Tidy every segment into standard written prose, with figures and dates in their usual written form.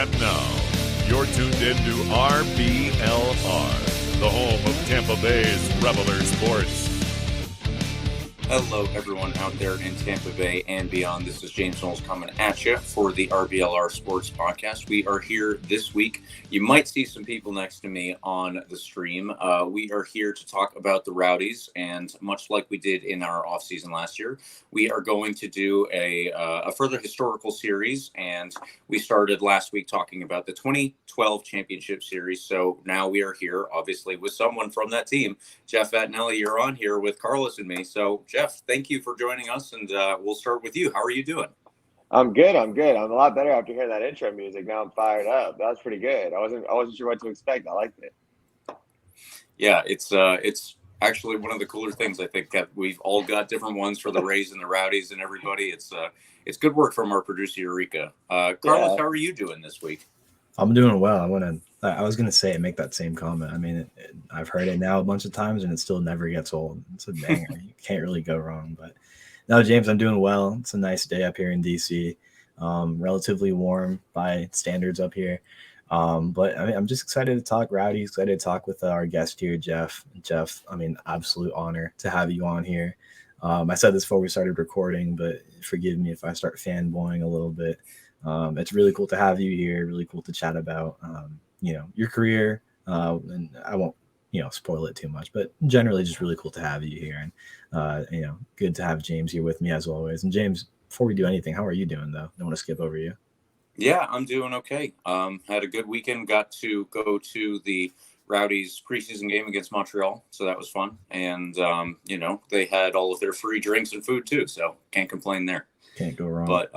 And now, you're tuned in to RBLR, the home of Tampa Bay's Reveler Sports. Hello, everyone out there in Tampa Bay and beyond. This is James Knowles coming at you for the RBLR Sports Podcast. We are here this week. You might see some people next to me on the stream. We are here to talk about the Rowdies, and much like we did in our offseason last year, we are going to do a further historical series, and we started last week talking about the 2012 Championship Series. So now we are here, obviously, with someone from that team. Jeff Attinella, you're on here with Carlos and me. So, Jeff, thank you for joining us, and we'll start with you. How are you doing? I'm good. I'm a lot better after hearing that intro music. Now I'm fired up. That was pretty good. I wasn't sure what to expect. I liked it. Yeah, it's actually one of the cooler things. I think that we've all got different ones for the Rays and the Rowdies and everybody. It's good work from our producer Eureka. Carlos, How are you doing this week? I'm doing well. I was gonna say make that same comment. I mean, I've heard it now a bunch of times, and it still never gets old. It's a banger. You can't really go wrong. But no, James, I'm doing well. It's a nice day up here in DC. Relatively warm by standards up here. But I mean, I'm just excited to talk Rowdies. Excited to talk with our guest here, Jeff. Jeff, I mean, absolute honor to have you on here. I said this before we started recording, but forgive me if I start fanboying a little bit. It's really cool to have you here. Really cool to chat about, your career. And I won't, spoil it too much, but generally just really cool to have you here. And, good to have James here with me as always. And James, before we do anything, how are you doing though? Don't want to skip over you. Yeah, I'm doing okay. Had a good weekend. Got to go to the Rowdies preseason game against Montreal, so that was fun. And, they had all of their free drinks and food too, so can't complain there. Can't go wrong. But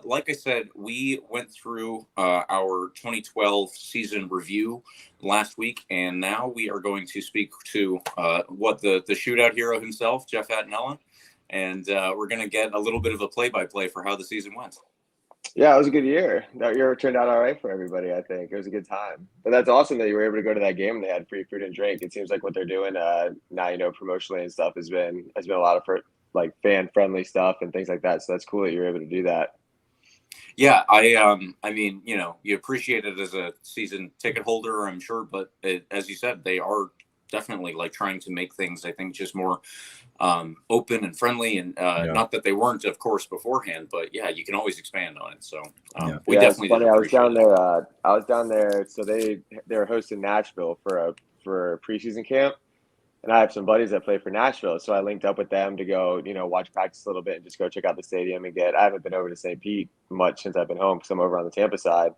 like I said, we went through our 2012 season review last week, and now we are going to speak to what the shootout hero himself, Jeff Attinella, and we're going to get a little bit of a play-by-play for how the season went. Yeah, it was a good year. That year turned out all right for everybody, I think. It was a good time. But that's awesome that you were able to go to that game and they had free food and drink. It seems like what they're doing now, promotionally and stuff has been a lot of fan-friendly stuff and things like that. So that's cool that you're able to do that. Yeah, I mean, you appreciate it as a season ticket holder, I'm sure, but as you said, they are definitely trying to make things, I think, just more open and friendly, and not that they weren't, of course, beforehand, but yeah, you can always expand on it. So we definitely did appreciate it. I was down there, so they were hosting Nashville for a preseason camp. And I have some buddies that play for Nashville, so I linked up with them to go, watch practice a little bit and just go check out the stadium and I haven't been over to St. Pete much since I've been home because I'm over on the Tampa side.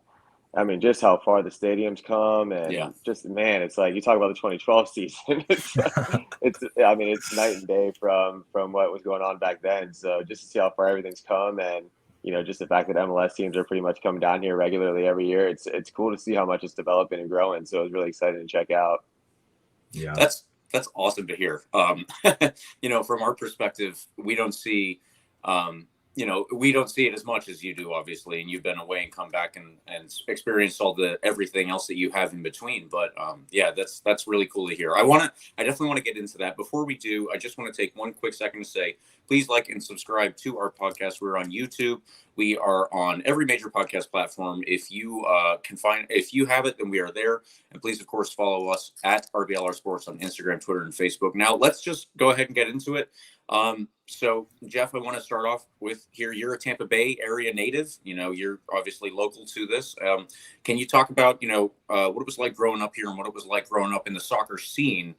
I mean, just how far the stadium's come, and just, man, it's like you talk about the 2012 season. it's night and day from what was going on back then. So just to see how far everything's come, and just the fact that MLS teams are pretty much coming down here regularly every year, it's cool to see how much it's developing and growing. So it was really exciting to check out. Yeah, that's awesome to hear. From our perspective, we don't see, we don't see it as much as you do, obviously, and you've been away and come back and experienced all the everything else that you have in between. But that's really cool to hear. I definitely want to get into that. Before we do, I just want to take one quick second to say, please like and subscribe to our podcast. We're on YouTube. We are on every major podcast platform. If you if you have it, then we are there. And please, of course, follow us at RBLR Sports on Instagram, Twitter, and Facebook. Now, let's just go ahead and get into it. So, Jeff, I want to start off with here. You're a Tampa Bay area native. You're obviously local to this. Can you talk about, what it was like growing up here and what it was like growing up in the soccer scene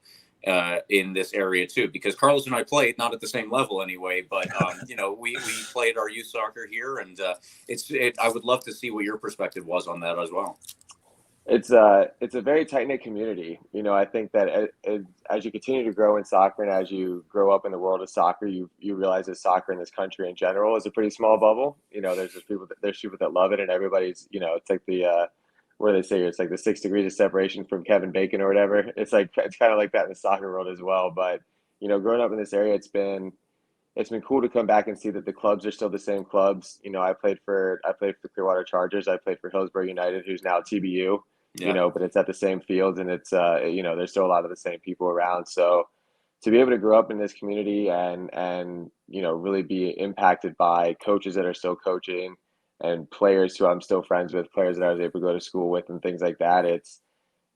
in this area too? Because Carlos and I played, not at the same level anyway, but we played our youth soccer here, and I would love to see what your perspective was on that as well. It's a very tight-knit community. I think that as you continue to grow in soccer and as you grow up in the world of soccer, you realize that soccer in this country in general is a pretty small bubble. There's people that love it, and everybody's, it's like the where they say it's like the 6 degrees of separation from Kevin Bacon or whatever. It's kind of like that in the soccer world as well. But growing up in this area, it's been cool to come back and see that the clubs are still the same clubs. I played for Clearwater Chargers. I played for Hillsborough United, who's now TBU. But it's at the same field, and it's there's still a lot of the same people around. So to be able to grow up in this community and really be impacted by coaches that are still coaching and players who I'm still friends with, players that I was able to go to school with and things like that. It's,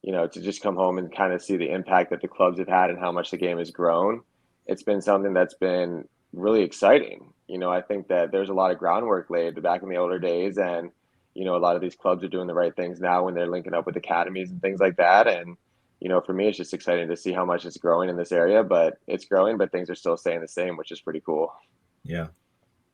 to just come home and kind of see the impact that the clubs have had and how much the game has grown. It's been something that's been really exciting. I think that there's a lot of groundwork laid back in the older days, and, a lot of these clubs are doing the right things now when they're linking up with academies and things like that. And, for me, it's just exciting to see how much it's growing in this area, but it's growing, but things are still staying the same, which is pretty cool. Yeah.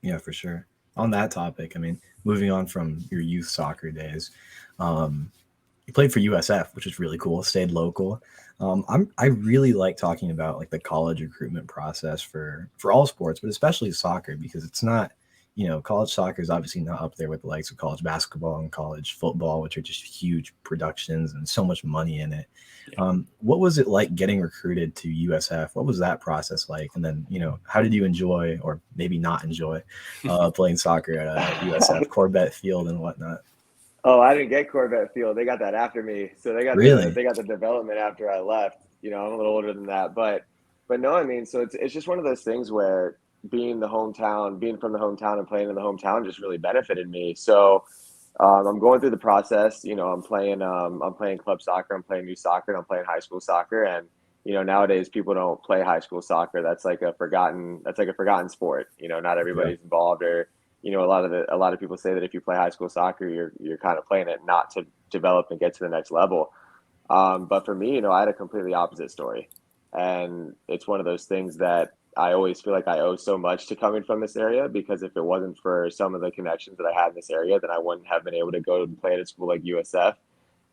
Yeah, for sure. On that topic, I mean, moving on from your youth soccer days, you played for USF, which is really cool. Stayed local. I really like talking about like the college recruitment process for all sports, but especially soccer, because it's not, college soccer is obviously not up there with the likes of college basketball and college football, which are just huge productions and so much money in it. What was it like getting recruited to USF? What was that process like? And then, how did you enjoy, or maybe not enjoy, playing soccer at USF, Corbett Field and whatnot? Oh, I didn't get Corvette Field. They got that after me. So they got the development after I left. I'm a little older than that, but no, I mean, so it's just one of those things where being from the hometown and playing in the hometown just really benefited me. So I'm going through the process. I'm playing club soccer, I'm playing youth soccer, and I'm playing high school soccer. And nowadays people don't play high school soccer. That's like a forgotten sport. Not everybody's involved, or a lot of people say that if you play high school soccer, you're kind of playing it not to develop and get to the next level. But for me, I had a completely opposite story, and it's one of those things that I always feel like I owe so much to coming from this area, because if it wasn't for some of the connections that I had in this area, then I wouldn't have been able to go and play at a school like USF.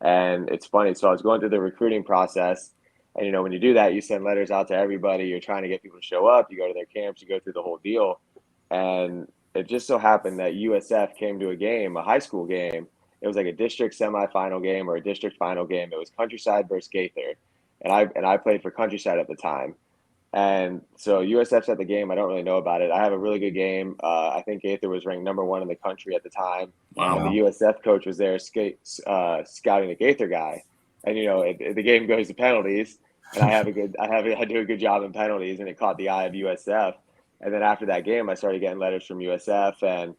And it's funny. So I was going through the recruiting process, and when you do that, you send letters out to everybody. You're trying to get people to show up. You go to their camps. You go through the whole deal, and it just so happened that USF came to a game, a high school game. It was like a district semifinal game or a district final game. It was Countryside versus Gaither, and I played for Countryside at the time. And so USF's at the game. I don't really know about it. I have a really good game. I think Gaither was ranked number 1 in the country at the time. Wow. And the USF coach was there scouting the Gaither guy. And the game goes to penalties, and I do a good job in penalties, and it caught the eye of USF. And then after that game, I started getting letters from USF, and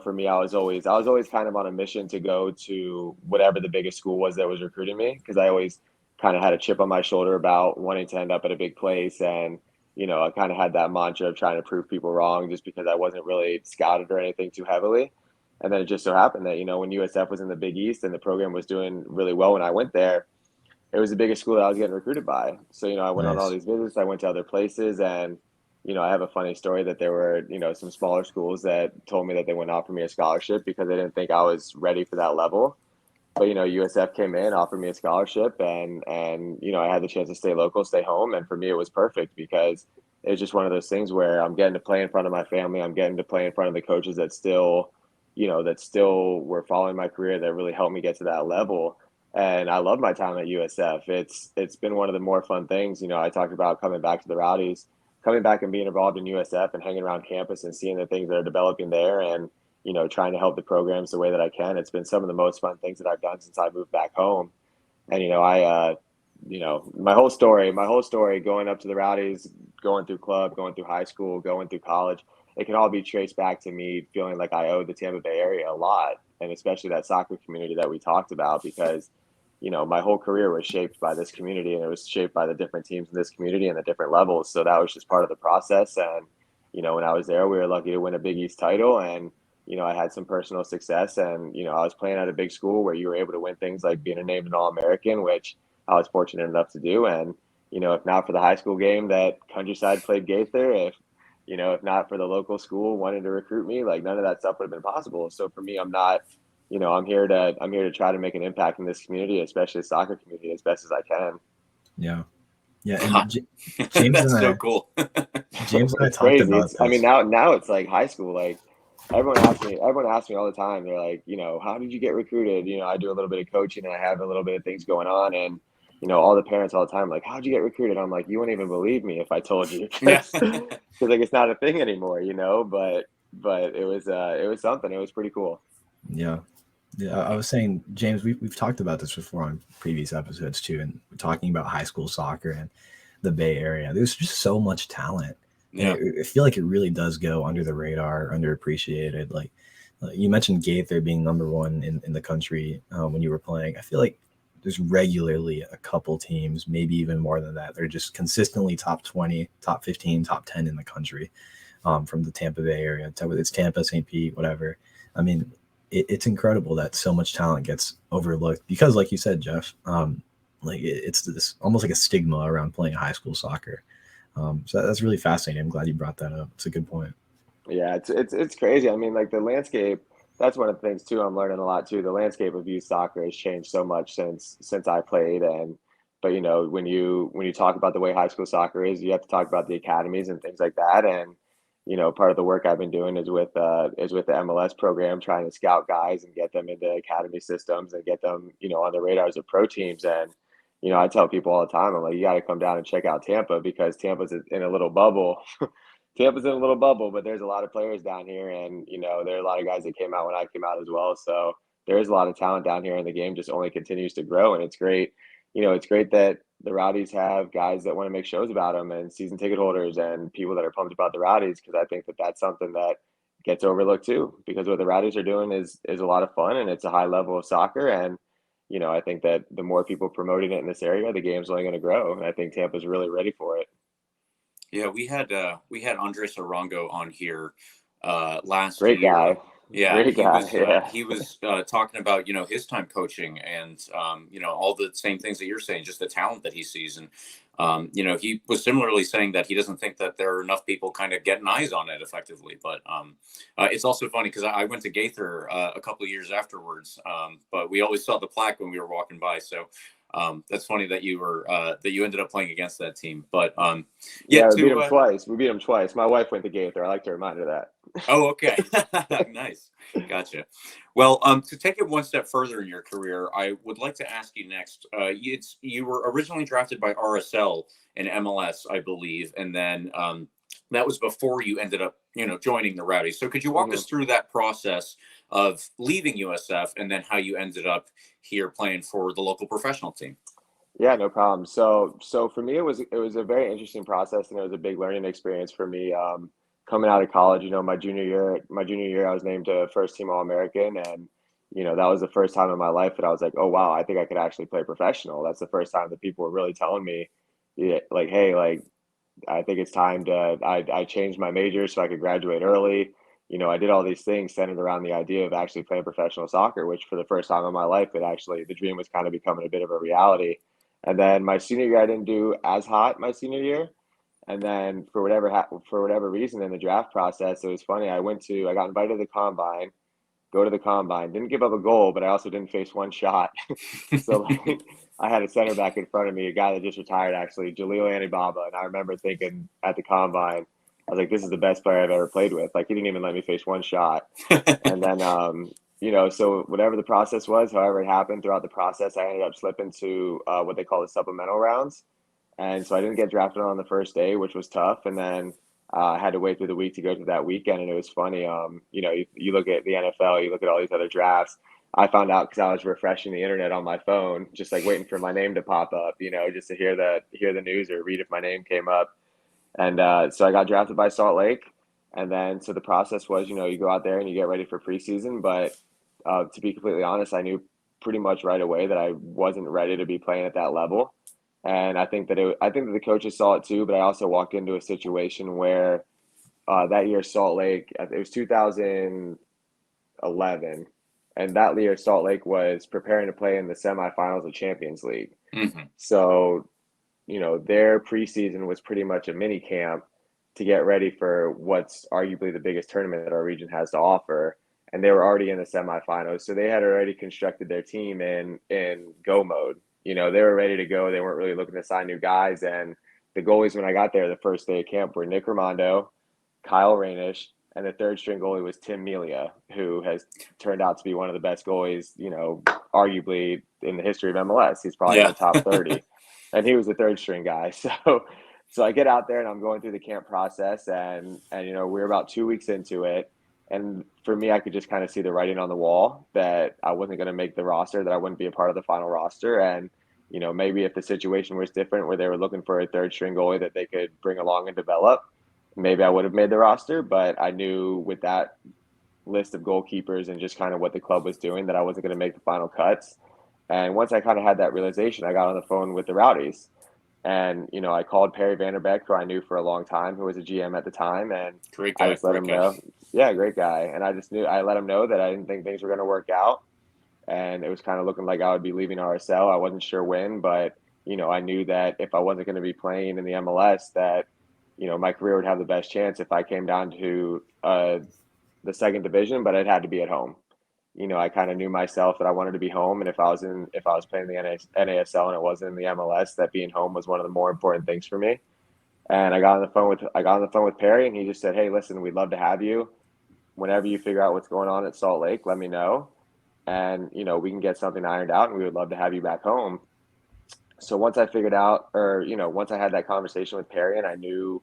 for me, I was always kind of on a mission to go to whatever the biggest school was that was recruiting me, because I always kind of had a chip on my shoulder about wanting to end up at a big place. And, I kind of had that mantra of trying to prove people wrong, just because I wasn't really scouted or anything too heavily. And then it just so happened that, when USF was in the Big East and the program was doing really well when I went there, it was the biggest school that I was getting recruited by. So, I went on all these visits. I went to other places, and, I have a funny story that there were, some smaller schools that told me that they wouldn't offer me a scholarship because they didn't think I was ready for that level. But, USF came in, offered me a scholarship, and I had the chance to stay local, stay home. And for me, it was perfect, because it was just one of those things where I'm getting to play in front of my family. I'm getting to play in front of the coaches that still were following my career, that really helped me get to that level. And I love my time at USF. It's been one of the more fun things. I talked about coming back to the Rowdies, coming back and being involved in USF and hanging around campus and seeing the things that are developing there, and trying to help the programs the way that I can. It's been some of the most fun things that I've done since I moved back home. And, my whole story going up to the Rowdies, going through club, going through high school, going through college, it can all be traced back to me feeling like I owe the Tampa Bay area a lot, and especially that soccer community that we talked about, because, my whole career was shaped by this community, and it was shaped by the different teams in this community and the different levels. So that was just part of the process. And, when I was there, we were lucky to win a Big East title, and I had some personal success, and, I was playing at a big school where you were able to win things like being named an All-American, which I was fortunate enough to do. And, if not for the high school game that Countryside played Gaither, if not for the local school wanting to recruit me, like, none of that stuff would have been possible. So for me, I'm here to try to make an impact in this community, especially the soccer community, as best as I can. Yeah. Yeah. And James That's so cool. James and I It's talked crazy. about this. I mean, now it's like high school. Like, everyone asks me all the time. They're like, how did you get recruited? I do a little bit of coaching, and I have a little bit of things going on. And, all the parents all the time, like, how'd you get recruited? I'm like, you wouldn't even believe me if I told you. Because like, it's not a thing anymore, but it was something. It was pretty cool. Yeah. Yeah. I was saying, James, we've talked about this before on previous episodes too. And we're talking about high school soccer and the Bay Area. There's just so much talent. Yeah. I feel like it really does go under the radar, underappreciated. Like You mentioned Gaither being number one in the country when you were playing. I feel like there's regularly a couple teams, maybe even more than that. They're just consistently top 20, top 15, top 10 in the country from the Tampa Bay area. It's Tampa, St. Pete, whatever. I mean, it's incredible that so much talent gets overlooked because, like you said, Jeff, it's this almost like a stigma around playing high school soccer. So that's really fascinating. I'm glad you brought that up. It's a good point. Yeah, it's crazy. I mean, like the landscape, that's one of the things too. I'm learning a lot too. The landscape of youth soccer has changed so much since I played. And but when you talk about the way high school soccer is, you have to talk about the academies and things like that. And part of the work I've been doing is with the MLS program, trying to scout guys and get them into academy systems and get them on the radars of pro teams. And I tell people all the time, I'm like, you got to come down and check out Tampa because Tampa's in a little bubble. Tampa's in a little bubble, but there's a lot of players down here, and there are a lot of guys that came out when I came out as well. So there is a lot of talent down here, and the game just only continues to grow. And it's great. It's great that the Rowdies have guys that want to make shows about them, and season ticket holders, and people that are pumped about the Rowdies, because I think that that's something that gets overlooked too. Because what the Rowdies are doing is a lot of fun, and it's a high level of soccer. And I think that the more people promoting it in this area, the game's only going to grow. And I think Tampa's really ready for it. Yeah, we had Andres Arango on here last Great year. Guy. Yeah, Great guy. he was talking about his time coaching and all the same things that you're saying, just the talent that he sees, and he was similarly saying that he doesn't think that there are enough people kind of getting eyes on it effectively. But it's also funny because I went to Gaither a couple of years afterwards, but we always saw the plaque when we were walking by. So that's funny that you ended up playing against that team. But we beat them twice. We beat them twice. My wife went to Gaither. I like to remind her that. Oh, okay. Nice. Gotcha. Well, to take it one step further in your career, I would like to ask you next. You were originally drafted by RSL in MLS, I believe, and then that was before you ended up, joining the Rowdies. So could you walk us through that process of leaving USF and then how you ended up here playing for the local professional team? Yeah, no problem. So for me, it was a very interesting process, and it was a big learning experience for me. Coming out of college, my junior year, I was named a first team All-American, and that was the first time in my life that I was like, oh wow, I think I could actually play professional. That's the first time that people were really telling me, like, hey, like, I think it's time to. I changed my major so I could graduate early. I did all these things centered around the idea of actually playing professional soccer, which for the first time in my life, the dream was kind of becoming a bit of a reality. And then my senior year, I didn't do as hot my senior year. And then for whatever reason in the draft process, it was funny. I got invited to the combine, didn't give up a goal, but I also didn't face one shot. So I had a center back in front of me, a guy that just retired actually, Jaleel Anibaba. And I remember thinking at the combine, I was like, this is the best player I've ever played with. Like, he didn't even let me face one shot. And then, so whatever the process was, however it happened throughout the process, I ended up slipping to what they call the supplemental rounds. And so I didn't get drafted on the first day, which was tough. And then I had to wait through the week to go to that weekend. And it was funny. You look at the NFL, you look at all these other drafts. I found out because I was refreshing the internet on my phone, just like waiting for my name to pop up, just to hear the news or read if my name came up. And so I got drafted by Salt Lake. And then so the process was, you go out there and you get ready for preseason. But to be completely honest, I knew pretty much right away that I wasn't ready to be playing at that level. And I think that the coaches saw it too, but I also walked into a situation where that year Salt Lake, it was 2011, and that year Salt Lake was preparing to play in the semifinals of Champions League. Mm-hmm. So, their preseason was pretty much a mini camp to get ready for what's arguably the biggest tournament that our region has to offer. And they were already in the semifinals, so they had already constructed their team in go mode. They were ready to go. They weren't really looking to sign new guys. And the goalies, when I got there the first day of camp, were Nick Raimondo, Kyle Rainish, and the third string goalie was Tim Melia, who has turned out to be one of the best goalies, arguably in the history of MLS. He's probably in the top 30. And he was the third string guy. So I get out there and I'm going through the camp process, and we're about 2 weeks into it. And for me, I could just kind of see the writing on the wall that I wasn't going to make the roster, that I wouldn't be a part of the final roster. And, maybe if the situation was different where they were looking for a third string goalie that they could bring along and develop, maybe I would have made the roster. But I knew with that list of goalkeepers and just kind of what the club was doing, that I wasn't going to make the final cuts. And once I kind of had that realization, I got on the phone with the Rowdies. And, I called Perry Vanderbeck, who I knew for a long time, who was a GM at the time. And Great I guy. just let him know. Yeah, great guy. And I let him know that I didn't think things were going to work out. And it was kind of looking like I would be leaving RSL. I wasn't sure when, but, I knew that if I wasn't going to be playing in the MLS, that, my career would have the best chance if I came down to the second division, but it had to be at home. I kind of knew myself that I wanted to be home, and if I was playing the NASL and it wasn't in the MLS, that being home was one of the more important things for me. And I got on the phone with Perry, and he just said, "Hey, listen, we'd love to have you. Whenever you figure out what's going on at Salt Lake, let me know, and we can get something ironed out, and we would love to have you back home." So once I figured out, or once I had that conversation with Perry, and I knew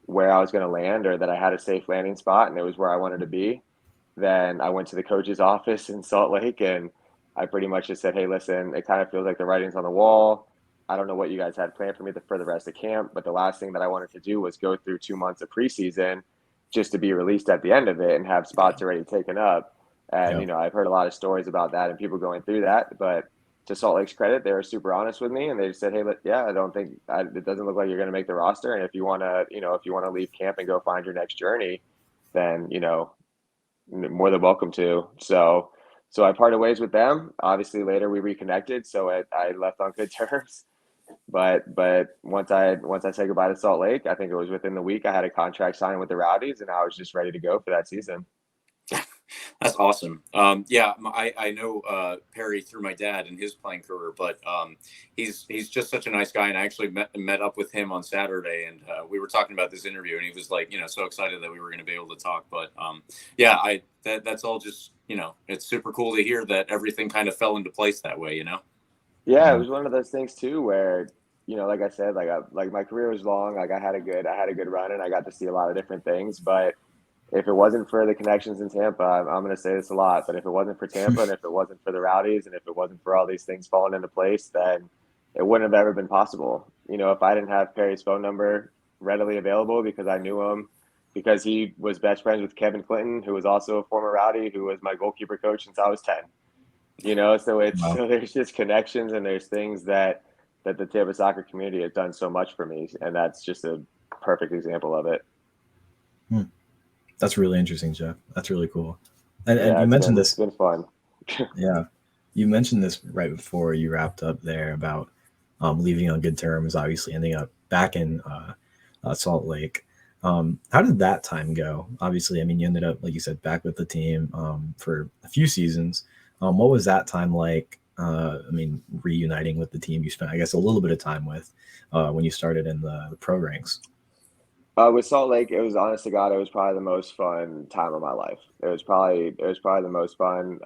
where I was going to land, or that I had a safe landing spot, and it was where I wanted to be, then I went to the coach's office in Salt Lake, and I pretty much just said, "Hey, listen, it kind of feels like the writing's on the wall. I don't know what you guys had planned for me for the rest of camp, but the last thing that I wanted to do was go through 2 months of preseason just to be released at the end of it and have spots already taken up." And, I've heard a lot of stories about that and people going through that, but to Salt Lake's credit, they were super honest with me, and they just said, "Hey, I don't think it doesn't look like you're going to make the roster. And if you want to leave camp and go find your next journey, then, more than welcome to." So I parted ways with them. Obviously, later we reconnected, so I left on good terms. But once I said goodbye to Salt Lake, I think it was within the week I had a contract signed with the Rowdies, and I was just ready to go for that season. That's awesome. Yeah, I know Perry through my dad and his playing career, but he's just such a nice guy. And I actually met up with him on Saturday, and we were talking about this interview, and he was like, so excited that we were going to be able to talk. But yeah, that's all just, it's super cool to hear that everything kind of fell into place that way, Yeah, it was one of those things too, where, like I said, like my career was long. Like I had a good run, and I got to see a lot of different things, but if it wasn't for the connections in Tampa, I'm going to say this a lot, but if it wasn't for Tampa, and if it wasn't for the Rowdies, and if it wasn't for all these things falling into place, then it wouldn't have ever been possible. If I didn't have Perry's phone number readily available, because I knew him, because he was best friends with Kevin Clinton, who was also a former Rowdy, who was my goalkeeper coach since I was 10. So there's just connections, and there's things that the Tampa soccer community has done so much for me, and that's just a perfect example of it. That's really interesting, Jeff. That's really cool. And you mentioned this. It's been fun. Yeah. You mentioned this right before you wrapped up there about leaving on good terms, obviously ending up back in Salt Lake. How did that time go? Obviously, I mean, you ended up, like you said, back with the team for a few seasons. What was that time like? Reuniting with the team you spent, I guess, a little bit of time with when you started in the pro ranks. With Salt Lake, it was, honest to God, it was probably the most fun time of my life. It was probably the most fun.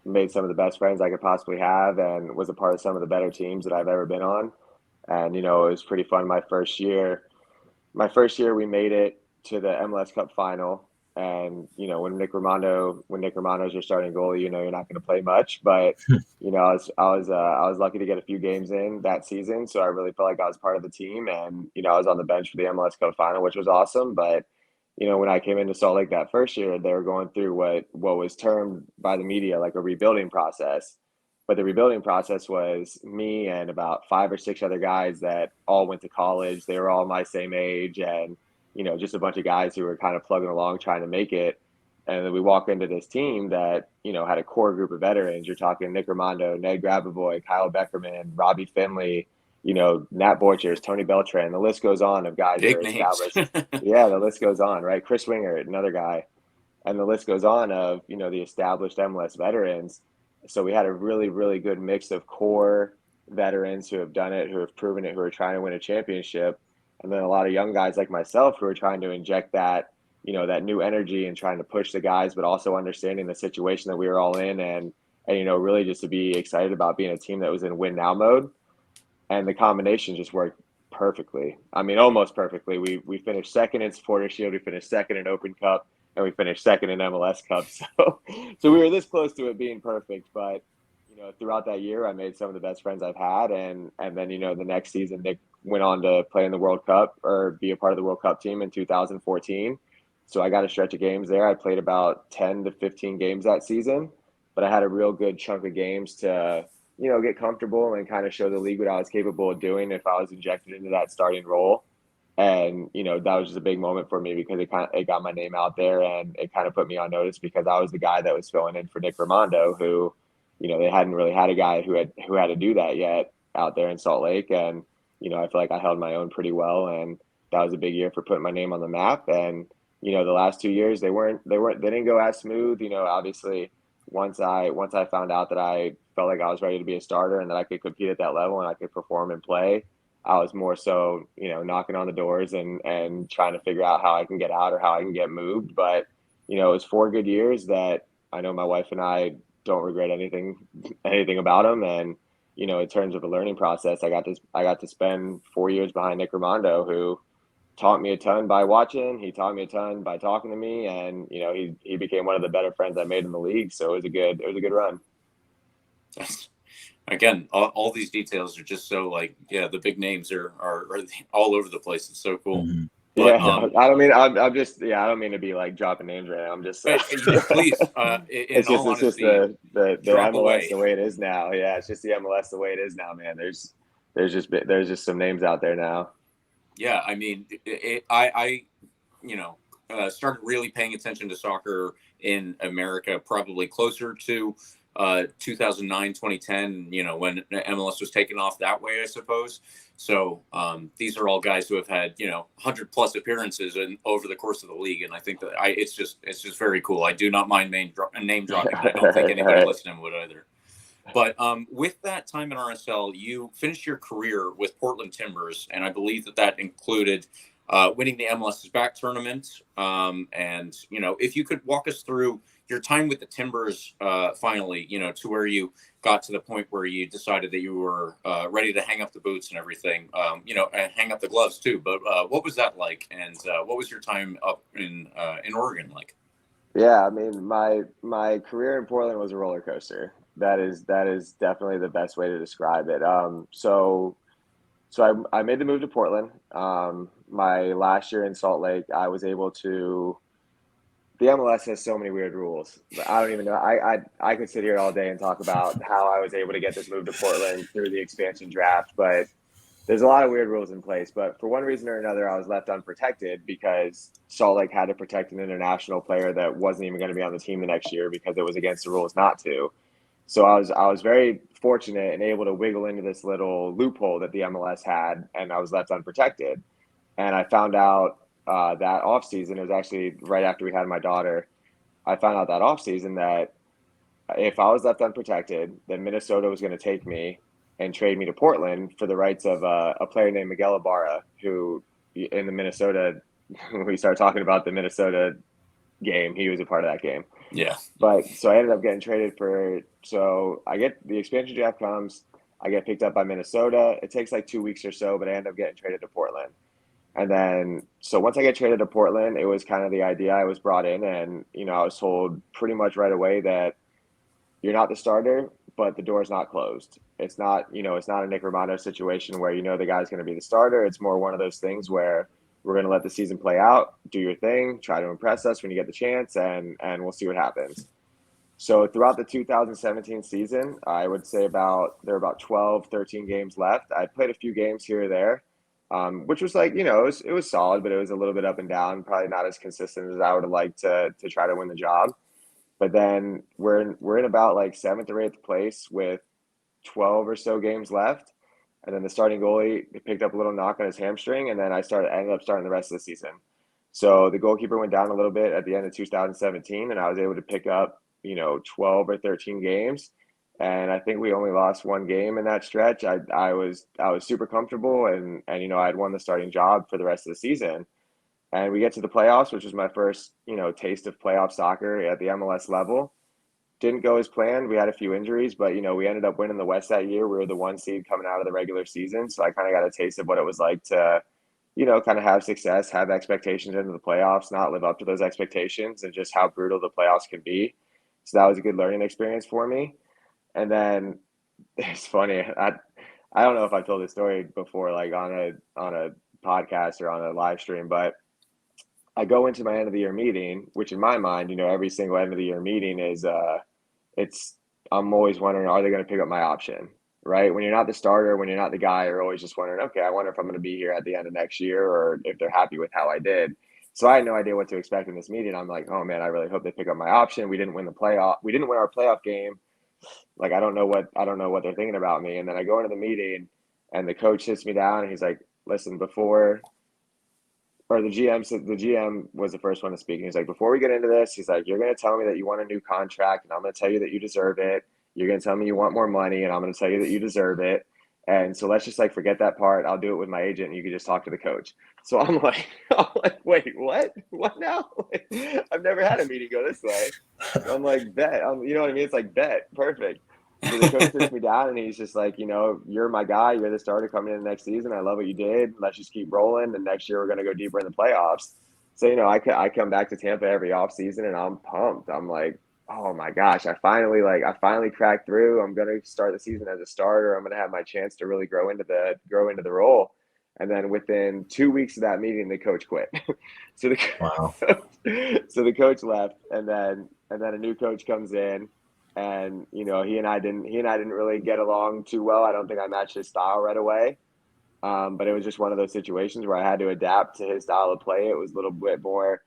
Made some of the best friends I could possibly have, and was a part of some of the better teams that I've ever been on. And it was pretty fun. My first year, we made it to the MLS Cup final. And when Nick Ramondo's your starting goalie, you're not going to play much. But I was lucky to get a few games in that season, so I really felt like I was part of the team. And I was on the bench for the MLS Cup final, which was awesome. But when I came into Salt Lake that first year, they were going through what was termed by the media like a rebuilding process. But the rebuilding process was me and about 5 or 6 other guys that all went to college. They were all my same age, and just a bunch of guys who were kind of plugging along trying to make it. And then we walk into this team that, had a core group of veterans. You're talking Nick Ramondo, Ned Grabavoy, Kyle Beckerman, Robbie Finley, Nat Borchers, Tony Beltran. The list goes on of guys Big that are established. names. Yeah, the list goes on, right? Chris Winger, another guy. And the list goes on of, the established MLS veterans. So we had a really, really good mix of core veterans who have done it, who have proven it, who are trying to win a championship. And then a lot of young guys like myself who are trying to inject that, that new energy and trying to push the guys, but also understanding the situation that we were all in, and really just to be excited about being a team that was in win now mode. And the combination just worked perfectly. I mean, almost perfectly. We finished second in Supporter Shield, we finished second in Open Cup, and we finished second in MLS Cup. So we were this close to it being perfect, but throughout that year, I made some of the best friends I've had. And then, the next season, Nick went on to play in the World Cup, or be a part of the World Cup team in 2014. So I got a stretch of games there. I played about 10 to 15 games that season, but I had a real good chunk of games to, get comfortable and kind of show the league what I was capable of doing if I was injected into that starting role. And, that was just a big moment for me because it got my name out there, and it kind of put me on notice because I was the guy that was filling in for Nick Raimondo, who, they hadn't really had a guy who had to do that yet out there in Salt Lake. And, I feel like I held my own pretty well, and that was a big year for putting my name on the map. And, the last 2 years they didn't go as smooth. Obviously once I found out that I felt like I was ready to be a starter and that I could compete at that level and I could perform and play, I was more so, knocking on the doors and trying to figure out how I can get out or how I can get moved. But, it was 4 good years that I know my wife and I don't regret anything about them. And, in terms of a learning process, I got to spend 4 years behind Nick Raimondo, who taught me a ton by watching. He taught me a ton by talking to me, and he became one of the better friends I made in the league. So it was a good run. Again, all these details are just so the big names are all over the place. It's so cool. Mm-hmm. But, I don't mean I don't mean to be dropping names right now. I'm just please. It's just the MLS away. The way it is now. Yeah, it's just the MLS the way it is now, man. There's just some names out there now. Yeah, I mean, I started really paying attention to soccer in America probably closer to 2009, 2010, when MLS was taken off that way, I suppose. So these are all guys who have had, 100+ appearances over the course of the league. And I think that it's just very cool. I do not mind name dropping. I don't think anybody listening would either. But with that time in RSL, you finished your career with Portland Timbers, and I believe that included winning the MLS's back tournament. And, if you could walk us through your time with the Timbers finally, to where you got to the point where you decided that you were ready to hang up the boots and everything, and hang up the gloves too. But what was that like? And what was your time up in Oregon like? Yeah, I mean, my career in Portland was a roller coaster. That is definitely the best way to describe it. So I made the move to Portland. My last year in Salt Lake, I was able to. The MLS has so many weird rules. I don't even know. I could sit here all day and talk about how I was able to get this move to Portland through the expansion draft, but there's a lot of weird rules in place. But for one reason or another, I was left unprotected because Salt Lake had to protect an international player that wasn't even going to be on the team the next year because it was against the rules not to. So I was very fortunate and able to wiggle into this little loophole that the MLS had, and I was left unprotected. And I found out that offseason, it was actually right after we had my daughter, I found out that offseason that if I was left unprotected, then Minnesota was going to take me and trade me to Portland for the rights of a player named Miguel Ibarra, who in the Minnesota, when we started talking about the Minnesota game, he was a part of that game. Yeah. But so I ended up getting traded so I get the expansion draft comes, I get picked up by Minnesota. It takes 2 weeks or so, but I end up getting traded to Portland. And then, so once I get traded to Portland, it was kind of the idea. I was brought in and, I was told pretty much right away that you're not the starter, but the door's not closed. It's not, it's not a Nick Raimondo situation where, the guy's going to be the starter. It's more one of those things where we're going to let the season play out, do your thing, try to impress us when you get the chance, and we'll see what happens. So throughout the 2017 season, I would say there were about 12, 13 games left. I played a few games here or there, which was it was solid, but it was a little bit up and down, probably not as consistent as I would have liked to try to win the job. But then we're in about 7th or 8th place with 12 or so games left. And then the starting goalie picked up a little knock on his hamstring, and then I ended up starting the rest of the season. So the goalkeeper went down a little bit at the end of 2017, and I was able to pick up, 12 or 13 games. And I think we only lost one game in that stretch. I was super comfortable, and I had won the starting job for the rest of the season. And we get to the playoffs, which was my first, taste of playoff soccer at the MLS level. Didn't go as planned. We had a few injuries, but, we ended up winning the West that year. We were the 1 seed coming out of the regular season. So I kind of got a taste of what it was like to, kind of have success, have expectations into the playoffs, not live up to those expectations, and just how brutal the playoffs can be. So that was a good learning experience for me. And then it's funny. I don't know if I told this story before, on a podcast or on a live stream, but I go into my end of the year meeting, which in my mind, every single end of the year meeting is I'm always wondering, are they going to pick up my option? Right? When you're not the starter, when you're not the guy, you're always just wondering, okay, I wonder if I'm going to be here at the end of next year or if they're happy with how I did. So I had no idea what to expect in this meeting. I'm like, oh man, I really hope they pick up my option. We didn't win our playoff game. Like, I don't know what they're thinking about me. And then I go into the meeting and the coach sits me down and he's like, listen, the GM was the first one to speak. And he's like, before we get into this, he's like, you're going to tell me that you want a new contract and I'm going to tell you that you deserve it. You're going to tell me you want more money and I'm going to tell you that you deserve it. And so let's just like forget that part. I'll do it with my agent and you can just talk to the coach. So I'm like, wait, what? What now? I've never had a meeting go this way. I'm like, bet. You know what I mean? It's like, bet. Perfect. So the coach sits me down and he's just like, you're my guy. You're the starter coming in the next season. I love what you did. Let's just keep rolling. And next year we're going to go deeper in the playoffs. So, I come back to Tampa every offseason and I'm pumped. I'm like, oh my gosh, I finally cracked through. I'm going to start the season as a starter. I'm going to have my chance to really grow into the role. And then within 2 weeks of that meeting, the coach quit. So the coach left, and then a new coach comes in, and he and I didn't really get along too well. I don't think I matched his style right away. But it was just one of those situations where I had to adapt to his style of play. It was a little bit more,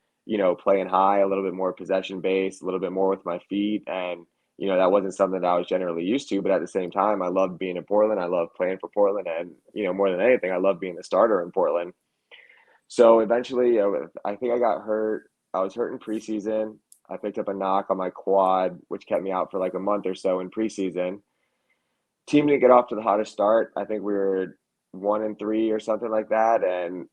playing high, a little bit more possession based, a little bit more with my feet. And, that wasn't something that I was generally used to. But at the same time, I loved being in Portland. I loved playing for Portland. And, more than anything, I loved being the starter in Portland. So eventually, I think I got hurt. I was hurt in preseason. I picked up a knock on my quad, which kept me out for like a month or so in preseason. Team didn't get off to the hottest start. I think we were 1-3 or something like that. And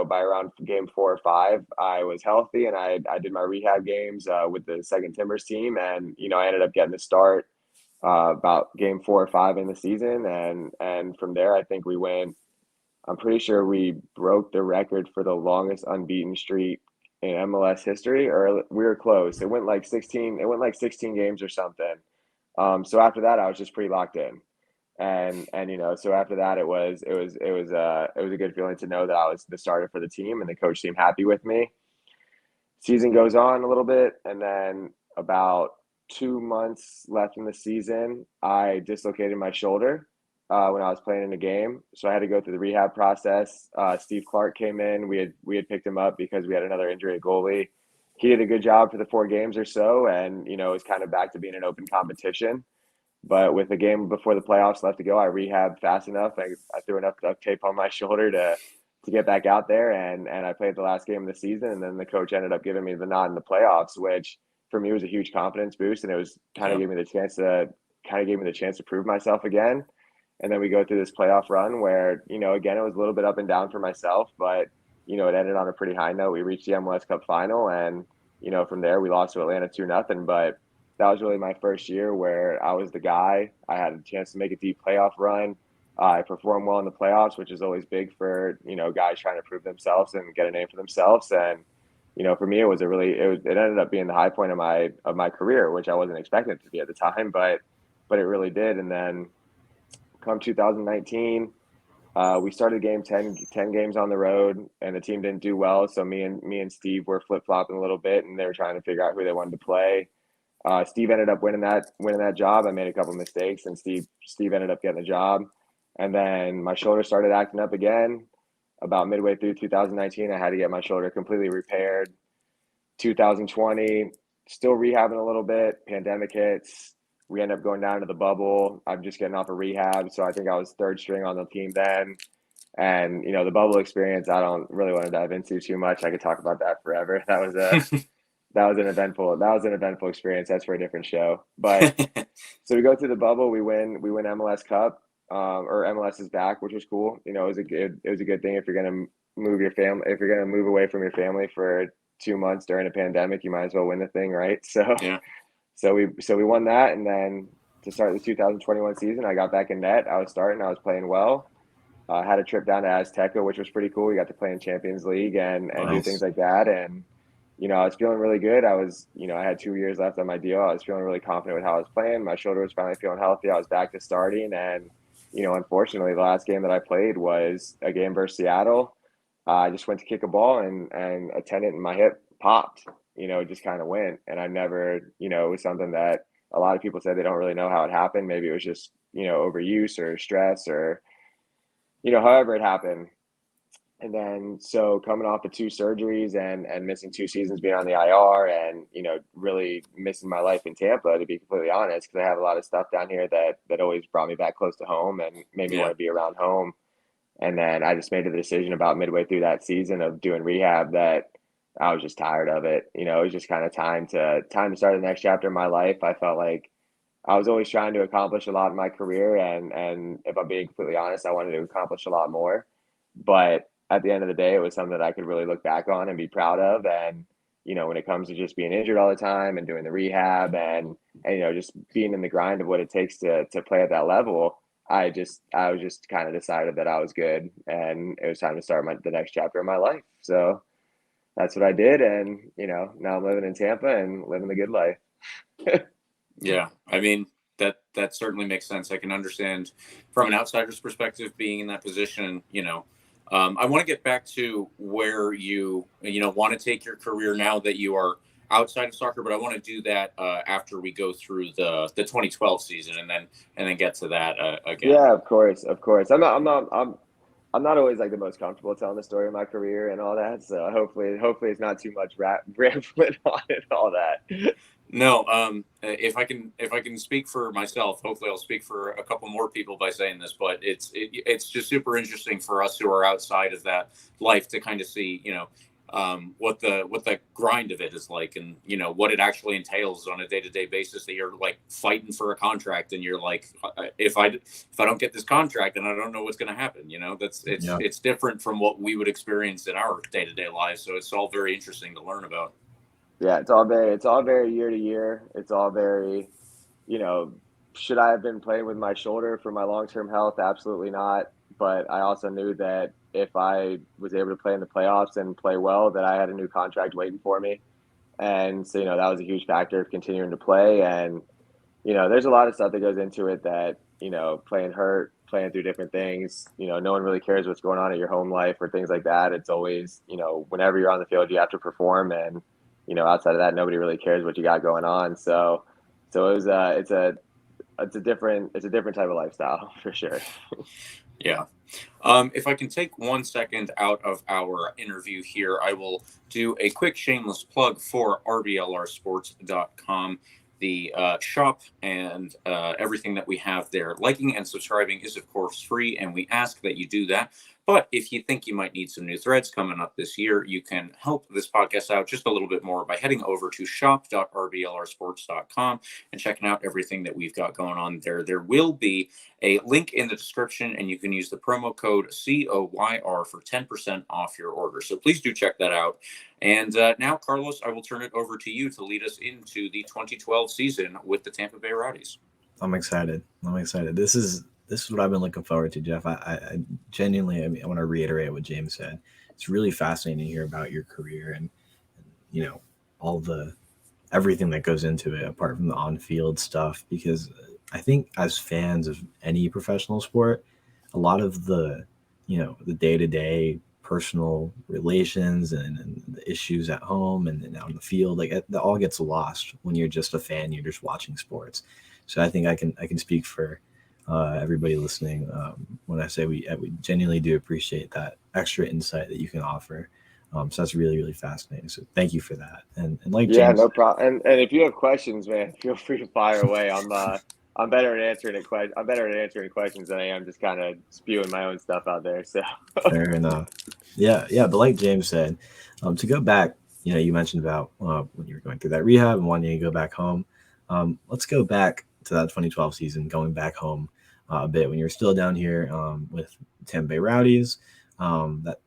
by around game 4 or 5, I was healthy and I did my rehab games with the second Timbers team. And, I ended up getting the start about game 4 or 5 in the season. And from there, I think I'm pretty sure we broke the record for the longest unbeaten streak in MLS history, or we were close. It went like 16 games or something. So after that, I was just pretty locked in. And so after that, it was a good feeling to know that I was the starter for the team and the coach seemed happy with me. Season goes on a little bit, and then about 2 months left in the season, I dislocated my shoulder when I was playing in a game. So I had to go through the rehab process. Steve Clark came in. We had picked him up because we had another injury at goalie. He did a good job for the 4 games or so, and it was kind of back to being an open competition. But with the game before the playoffs left to go, I rehabbed fast enough. I threw enough duct tape on my shoulder to get back out there, and I played the last game of the season. And then the coach ended up giving me the nod in the playoffs, which for me was a huge confidence boost, and it was kind of gave me the chance to prove myself again. And then we go through this playoff run where again it was a little bit up and down for myself, but it ended on a pretty high note. We reached the MLS Cup final, and from there we lost to Atlanta 2-0, but that was really my first year where I was the guy. I had a chance to make a deep playoff run. I performed well in the playoffs, which is always big for, guys trying to prove themselves and get a name for themselves. And, for me, it ended up being the high point of my career, which I wasn't expecting it to be at the time, but it really did. And then come 2019, we started game 10 games on the road, and the team didn't do well. So me and Steve were flip-flopping a little bit, and they were trying to figure out who they wanted to play. Steve ended up winning that job. I made a couple of mistakes, and Steve ended up getting the job. And then my shoulder started acting up again. About midway through 2019, I had to get my shoulder completely repaired. 2020, still rehabbing a little bit. Pandemic hits. We end up going down to the bubble. I'm just getting off of rehab, so I think I was 3rd string on the team then. And the bubble experience, I don't really want to dive into too much. I could talk about that forever. That was an eventful experience. That's for a different show. But so we go through the bubble. We win MLS Cup, or MLS is back, which was cool. It was a good thing if you're gonna move away from your family for 2 months during a pandemic, you might as well win the thing, right? So yeah. So we won that, and then to start the 2021 season, I got back in net. I was starting. I was playing well. I had a trip down to Azteca, which was pretty cool. We got to play in Champions League and do things like that. And I was feeling really good. I was, I had 2 years left on my deal. I was feeling really confident with how I was playing. My shoulder was finally feeling healthy. I was back to starting. And, unfortunately, the last game that I played was a game versus Seattle. I just went to kick a ball and a tendon in my hip popped. It just kind of went, and I never, it was something that a lot of people said they don't really know how it happened. Maybe it was just overuse or stress or however it happened. And then so coming off of 2 surgeries and missing 2 seasons being on the IR and really missing my life in Tampa, to be completely honest, because I have a lot of stuff down here that always brought me back close to home and made me want to be around home. And then I just made the decision about midway through that season of doing rehab that I was just tired of it. It was just kind of time to start the next chapter of my life. I felt like I was always trying to accomplish a lot in my career, and if I'm being completely honest, I wanted to accomplish a lot more. But at the end of the day, it was something that I could really look back on and be proud of. And when it comes to just being injured all the time and doing the rehab and just being in the grind of what it takes to play at that level, I was just kind of decided that I was good and it was time to start the next chapter of my life. So that's what I did. And, now I'm living in Tampa and living the good life. Yeah. I mean, that certainly makes sense. I can understand from an outsider's perspective being in that position, I want to get back to where you want to take your career now that you are outside of soccer, but I want to do that after we go through the 2012 season and then get to that again. Yeah, of course. I'm not always like the most comfortable telling the story of my career and all that. So hopefully it's not too much rambling on and all that. No, if I can speak for myself, hopefully I'll speak for a couple more people by saying this, but it's just super interesting for us who are outside of that life to kind of see, what the grind of it is like, and what it actually entails on a day-to-day basis, that you're like fighting for a contract and you're like, if I don't get this contract, then I don't know what's going to happen. It's different from what we would experience in our day-to-day lives. So it's all very interesting to learn about. Yeah, it's all very year to year. It's all very, should I have been playing with my shoulder for my long-term health? Absolutely not. But I also knew that if I was able to play in the playoffs and play well, that I had a new contract waiting for me. And so, that was a huge factor of continuing to play. And, there's a lot of stuff that goes into it that, playing hurt, playing through different things, no one really cares what's going on in your home life or things like that. It's always, whenever you're on the field, you have to perform, and outside of that, nobody really cares what you got going on. So it was it's a different type of lifestyle for sure. Yeah. If I can take 1 second out of our interview here, I will do a quick shameless plug for RBLRsports.com, the shop, and everything that we have there. Liking and subscribing is, of course, free, and we ask that you do that. But if you think you might need some new threads coming up this year, you can help this podcast out just a little bit more by heading over to shop.rblrsports.com and checking out everything that we've got going on there. There will be a link in the description, and you can use the promo code COYR for 10% off your order. So please do check that out. And now, Carlos, I will turn it over to you to lead us into the 2012 season with the Tampa Bay Rowdies. I'm excited. This is what I've been looking forward to, Jeff. I genuinely, I want to reiterate what James said. It's really fascinating to hear about your career and all everything that goes into it, apart from the on-field stuff, because I think as fans of any professional sport, a lot of the day-to-day personal relations and the issues at home and on the field, like that all gets lost when you're just a fan, you're just watching sports. So I think I can speak for everybody listening when I say we genuinely do appreciate that extra insight that you can offer. So that's really, really fascinating. So thank you for that. And like James, no problem. And if you have questions, man, feel free to fire away. I'm better at answering questions than I am just kind of spewing my own stuff out there. So fair enough. Yeah. But like James said, to go back, you mentioned about when you were going through that rehab and wanting to go back home. Let's go back to that 2012 season, going back home a bit when you were still down here with Tampa Bay Rowdies. That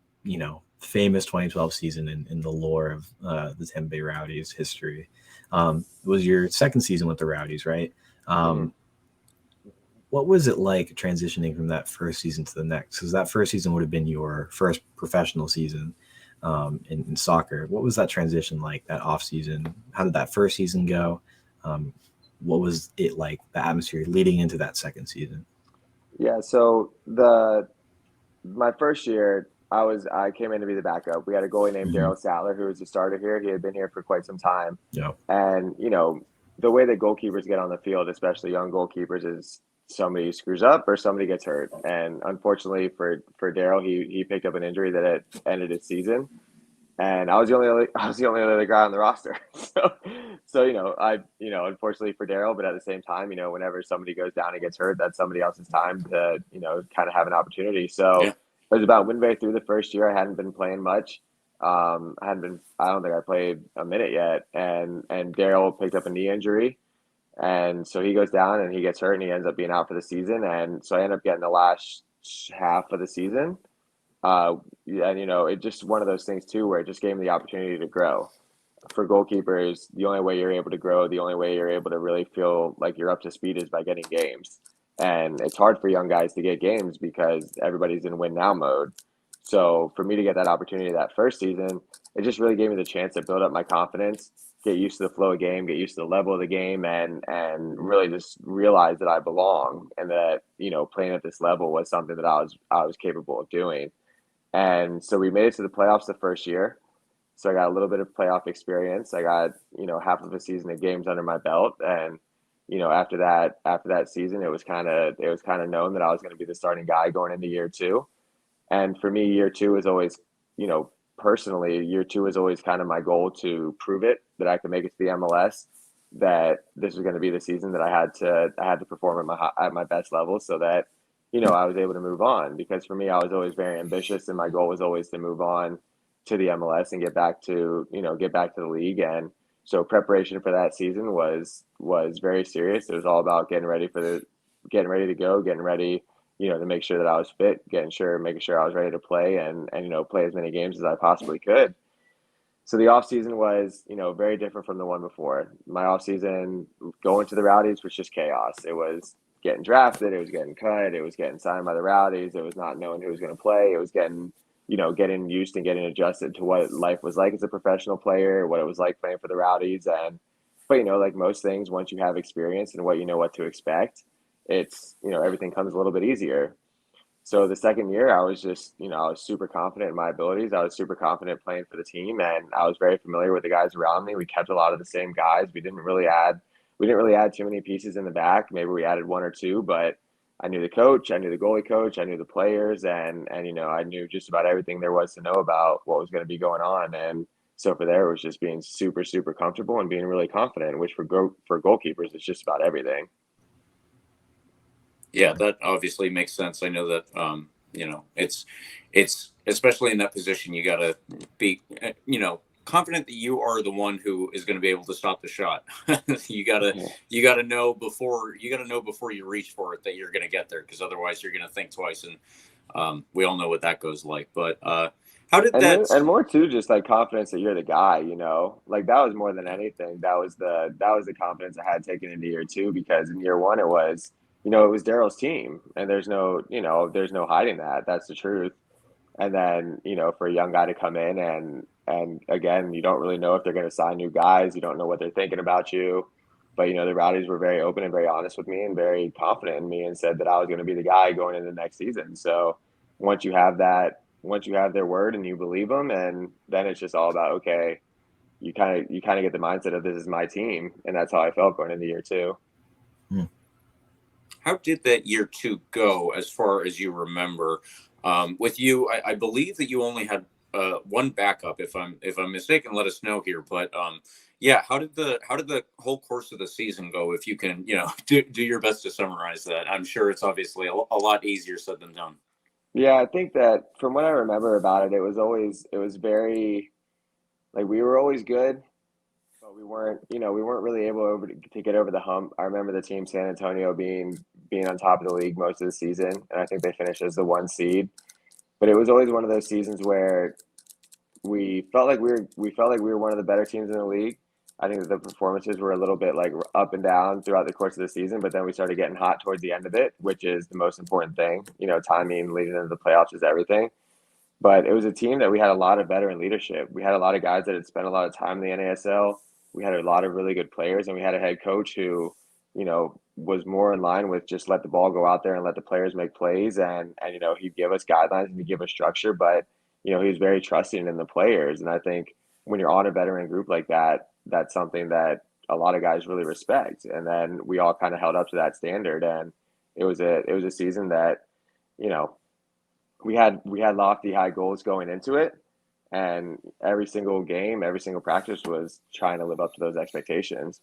famous 2012 season in the lore of the Tampa Bay Rowdies history. Was your second season with the Rowdies, right? What was it like transitioning from that first season to the next? Because that first season would have been your first professional season in soccer. What was that transition like, that off season? How did that first season go? What was it like, the atmosphere leading into that second season? Yeah, so my first year, I came in to be the backup. We had a goalie named Mhm. Daryl Sattler who was a starter here. He had been here for quite some time. Yeah. And, the way that goalkeepers get on the field, especially young goalkeepers, is somebody screws up or somebody gets hurt. And unfortunately for Daryl, he picked up an injury that it ended his season. And I was the only other guy on the roster. So unfortunately for Daryl, but at the same time, whenever somebody goes down and gets hurt, that's somebody else's time to, kind of have an opportunity. So Yeah. it was about midway through the first year. I hadn't been playing much. I don't think I played a minute yet. And Daryl picked up a knee injury. And so he goes down and he gets hurt and he ends up being out for the season. And so I end up getting the last half of the season. And it just one of those things too, where it just gave me the opportunity to grow. For goalkeepers, the only way you're able to grow, the only way you're able to really feel like you're up to speed is by getting games. And it's hard for young guys to get games because everybody's in win now mode. So for me to get that opportunity that first season, it just really gave me the chance to build up my confidence, get used to the flow of game, get used to the level of the game, and really just realize that I belong and that playing at this level was something that I was capable of doing. And so we made it to the playoffs the first year. So I got a little bit of playoff experience. I got, half of a season of games under my belt. And, after that season, it was kind of known that I was going to be the starting guy going into year two. And for me, year two is always, personally, year two is always kind of my goal to prove it that I could make it to the MLS, that this was going to be the season that I had to perform at my best level so that, I was able to move on. Because for me, I was always very ambitious and my goal was always to move on to the MLS and get back to the league. And so preparation for that season was very serious. It was all about getting ready to go, getting ready, to make sure that I was fit, making sure I was ready to play and play as many games as I possibly could. So the off season was, very different from the one before. My off season going to the Rowdies was just chaos. It was getting drafted, it was getting cut, it was getting signed by the Rowdies, it was not knowing who was going to play, it was getting used and getting adjusted to what life was like as a professional player, what it was like playing for the Rowdies. But like most things, once you have experience and what to expect, it's, everything comes a little bit easier. So the second year, I was just, I was super confident in my abilities. I was super confident playing for the team, and I was very familiar with the guys around me. We kept a lot of the same guys. We didn't really add too many pieces in the back. Maybe we added one or two, but I knew the coach, I knew the goalie coach, I knew the players, and I knew just about everything there was to know about what was going to be going on. And so for there, it was just being super, super comfortable and being really confident, which for goalkeepers is just about everything. Yeah, that obviously makes sense. I know that, it's especially in that position, you got to be, confident that you are the one who is going to be able to stop the shot. you gotta know before you reach for it that you're going to get there, because otherwise you're going to think twice. And we all know what that goes like. But how did that? And more too, just like confidence that you're the guy, like that was more than anything. That was the confidence I had taken into year two, because in year one it was Daryl's team, and there's no hiding that. That's the truth. And then, for a young guy to come in and again, you don't really know if they're going to sign new guys. You don't know what they're thinking about you. But, the Rowdies were very open and very honest with me and very confident in me and said that I was going to be the guy going into the next season. So once you have their word and you believe them, and then it's just all about, okay, you kind of get the mindset of this is my team. And that's how I felt going into year two. How did that year two go, as far as you remember? With you, I believe that you only had one backup. If I'm mistaken, let us know here. But yeah, how did the whole course of the season go? If you can, do your best to summarize that. I'm sure it's obviously a lot easier said than done. Yeah, I think that from what I remember about it, it was very, like, we were always good, but we weren't really able to get over the hump. I remember the team San Antonio being on top of the league most of the season, and I think they finished as the 1 seed. But it was always one of those seasons where we felt like we were one of the better teams in the league. I think that the performances were a little bit like up and down throughout the course of the season, but then we started getting hot towards the end of it, which is the most important thing. Timing leading into the playoffs is everything. But it was a team that we had a lot of veteran leadership. We had a lot of guys that had spent a lot of time in the NASL. We had a lot of really good players, and we had a head coach who, was more in line with just let the ball go out there and let the players make plays. And he'd give us guidelines and he'd give us structure, but he was very trusting in the players. And I think when you're on a veteran group like that, that's something that a lot of guys really respect. And then we all kind of held up to that standard. And it was a season that, you know, we had lofty high goals going into it. And every single game, every single practice was trying to live up to those expectations.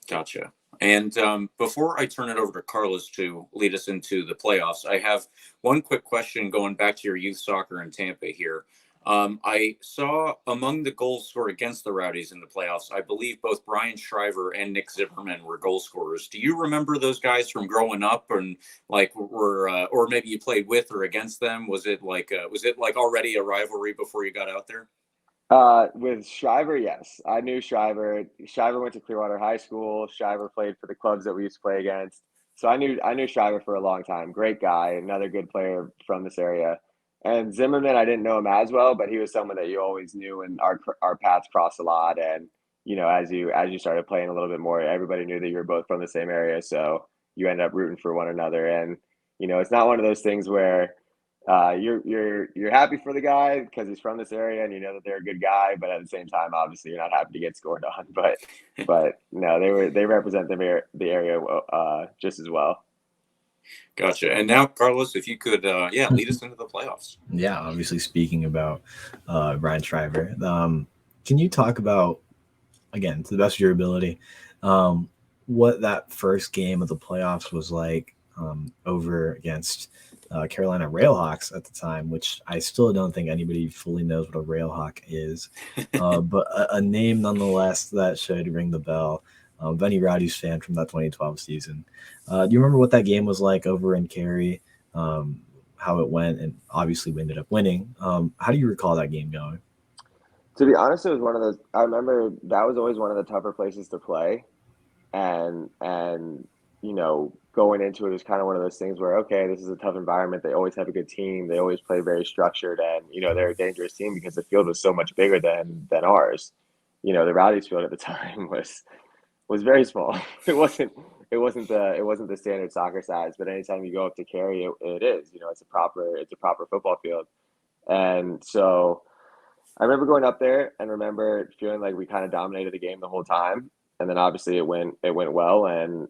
Gotcha. And before I turn it over to Carlos to lead us into the playoffs, I have one quick question going back to your youth soccer in Tampa here. I saw among the goals scored against the Rowdies in the playoffs, I believe both Brian Shriver and Nick Zimmerman were goal scorers. Do you remember those guys from growing up, and like or maybe you played with or against them? Was it like already a rivalry before you got out there? With Shriver, yes. I knew Shriver. Shriver went to Clearwater High School. Shriver played for the clubs that we used to play against. So I knew Shriver for a long time. Great guy, another good player from this area. And Zimmerman, I didn't know him as well, but he was someone that you always knew, and our paths crossed a lot. And as you started playing a little bit more, everybody knew that you were both from the same area, so you end up rooting for one another. And it's not one of those things where you're happy for the guy because he's from this area and you know that they're a good guy, but at the same time, obviously, you're not happy to get scored on. But no, they represent the area just as well. Gotcha. And now, Carlos, if you could, lead us into the playoffs. Yeah, obviously speaking about Brian Shriver, can you talk about, again, to the best of your ability, what that first game of the playoffs was like over against Carolina Railhawks at the time, which I still don't think anybody fully knows what a Railhawk is, but a name nonetheless that should ring the bell. Of any Rowdies fan from that 2012 season. Do you remember what that game was like over in Cary, how it went, and obviously we ended up winning? How do you recall that game going? To be honest, it was one of those. I remember that was always one of the tougher places to play, and going into it was kind of one of those things where, okay, this is a tough environment. They always have a good team. They always play very structured, and they're a dangerous team because the field was so much bigger than ours. The Rowdies field at the time was very small. It wasn't the standard soccer size, but anytime you go up to Cary, it is. It's a proper football field. And so I remember going up there and remember feeling like we kind of dominated the game the whole time. And then obviously it went well, and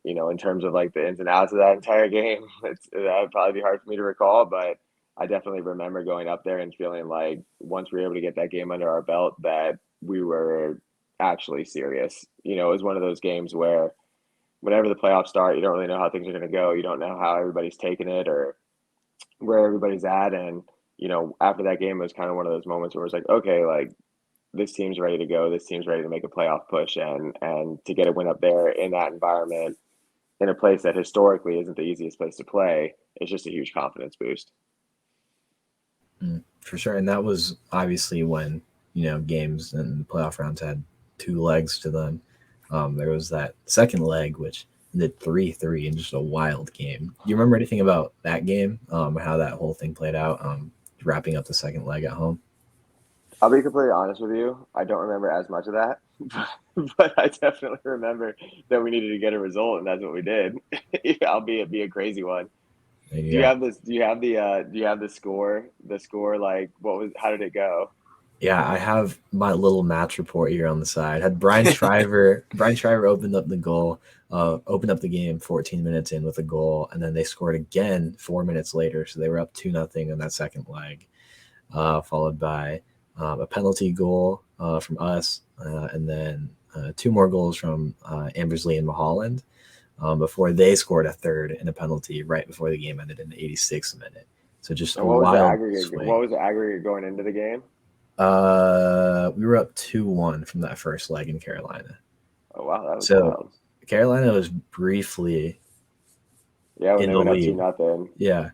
in terms of like the ins and outs of that entire game, that would probably be hard for me to recall, but I definitely remember going up there and feeling like once we were able to get that game under our belt that we were actually serious. It was one of those games where whenever the playoffs start, you don't really know how things are going to go. You don't know how everybody's taking it or where everybody's at. And, after that game, it was kind of one of those moments where it was like, okay, like this team's ready to go. This team's ready to make a playoff push, and to get a win up there in that environment in a place that historically isn't the easiest place to play, it's just a huge confidence boost. For sure. And that was obviously when, games and playoff rounds had two legs to them. There was that second leg, which ended 3-3 in just a wild game. Do you remember anything about that game, how that whole thing played out, wrapping up the second leg at home? I'll be completely honest with you. I don't remember as much of that, but I definitely remember that we needed to get a result, and that's what we did. Albeit be a crazy one. Do you have this? Do you have the score? The score, like how did it go? Yeah, I have my little match report here on the side. Had Brian Shriver opened up the goal, opened up the game 14 minutes in with a goal, and then they scored again 4 minutes later. So they were up 2-0 in that second leg, followed by a penalty goal from us, and then 2 more goals from Ambersley and Mulholland before they scored a third in a penalty right before the game ended in the 86th minute. So just a wild swing. What was the aggregate going into the game? We were up 2-1 from that first leg in Carolina. Oh wow, that was wild. Carolina was briefly when they went lead. Up 2-0. Yeah,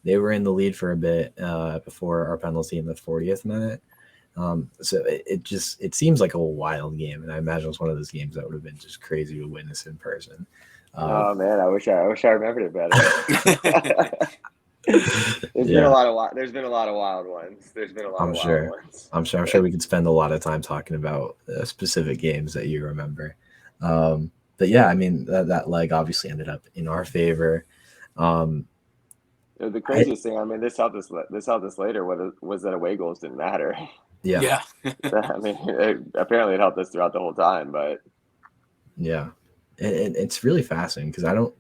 they were in the lead for a bit before our penalty in the 40th minute. So it seems like a wild game, and I imagine it was one of those games that would have been just crazy to witness in person. Oh man, I wish I remembered it better. There's been a lot of wild ones. I'm sure we could spend a lot of time talking about specific games that you remember. But yeah, I mean that leg obviously ended up in our favor. The craziest thing, I mean, this helped us later. Was that away goals didn't matter. Yeah. I mean, apparently it helped us throughout the whole time, but Yeah. And it's really fascinating because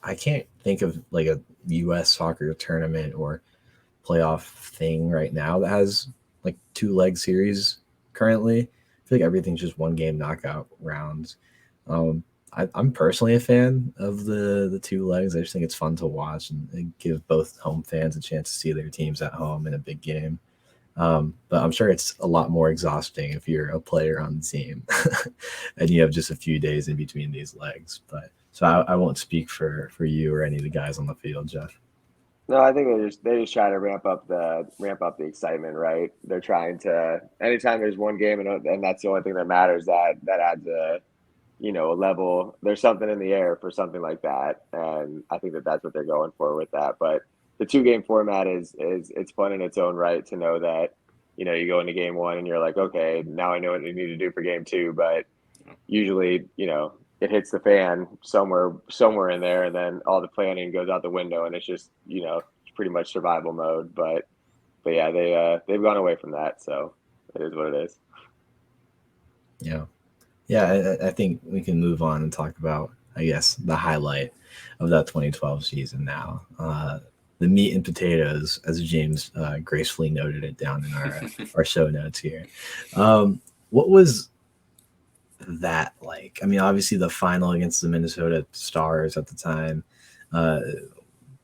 I can't think of like a U.S. soccer tournament or playoff thing right now that has like 2-leg series currently. I feel like everything's just one game knockout rounds. I'm personally a fan of the 2 legs. I just think it's fun to watch and give both home fans a chance to see their teams at home in a big game. But I'm sure it's a lot more exhausting if you're a player on the team and you have just a few days in between these legs. But so I won't speak for you or any of the guys on the field, Jeff. no, I think they just try to ramp up the excitement, right? They're trying to anytime there's one game and that's the only thing that matters, that adds a level. There's something in the air for something like that, and I think that's what they're going for with that. But the 2-game format is it's fun in its own right to know that you go into game 1 and you're like, okay, now I know what you need to do for game 2, but usually it hits the fan somewhere in there, and then all the planning goes out the window, and it's just pretty much survival mode. But yeah, they've gone away from that, so it is what it is. Yeah, I think we can move on and talk about, I guess, the highlight of that 2012 season now. The meat and potatoes, as James gracefully noted it down in our show notes here. What was that like? I mean, obviously the final against the Minnesota Stars at the time,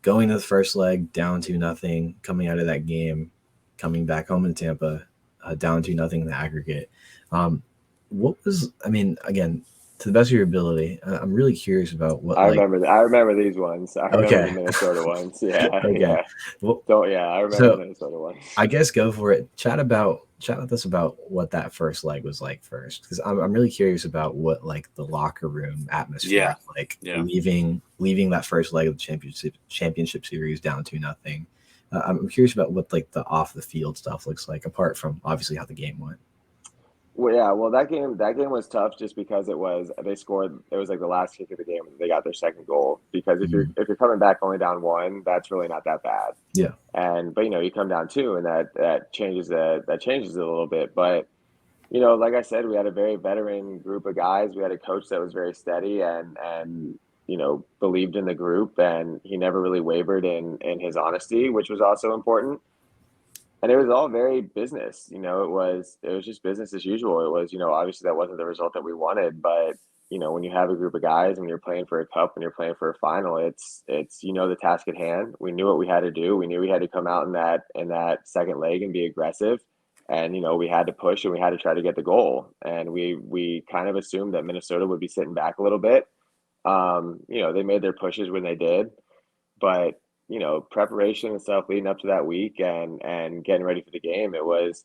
going to the first leg down 2-0, coming out of that game, coming back home in Tampa, down 2-0 in the aggregate. What was, I mean, again, to the best of your ability, I'm really curious about what. I remember these ones. I remember the Minnesota ones. Yeah. Okay. Yeah. Well, I remember the Minnesota ones. I guess go for it. Chat with us about what that first leg was like first, because I'm really curious about what like the locker room atmosphere was like leaving that first leg of the championship series down 2-0. I'm curious about what like the off the field stuff looks like, apart from obviously how the game went. Well, yeah. Well, that game was tough just because they scored. It was like the last kick of the game, and they got their second goal. Because if you're coming back only down 1, that's really not that bad. Yeah. But you come down 2, and that changes it a little bit. But like I said, we had a very veteran group of guys. We had a coach that was very steady and believed in the group, and he never really wavered in his honesty, which was also important. And it was all very business, it was just business as usual. It was, obviously that wasn't the result that we wanted, but when you have a group of guys and you're playing for a cup and you're playing for a final, it's the task at hand. We knew what we had to do. We knew we had to come out in that second leg and be aggressive, and we had to push and we had to try to get the goal. And we kind of assumed that Minnesota would be sitting back a little bit. They made their pushes when they did, but preparation and stuff leading up to that week and getting ready for the game, it was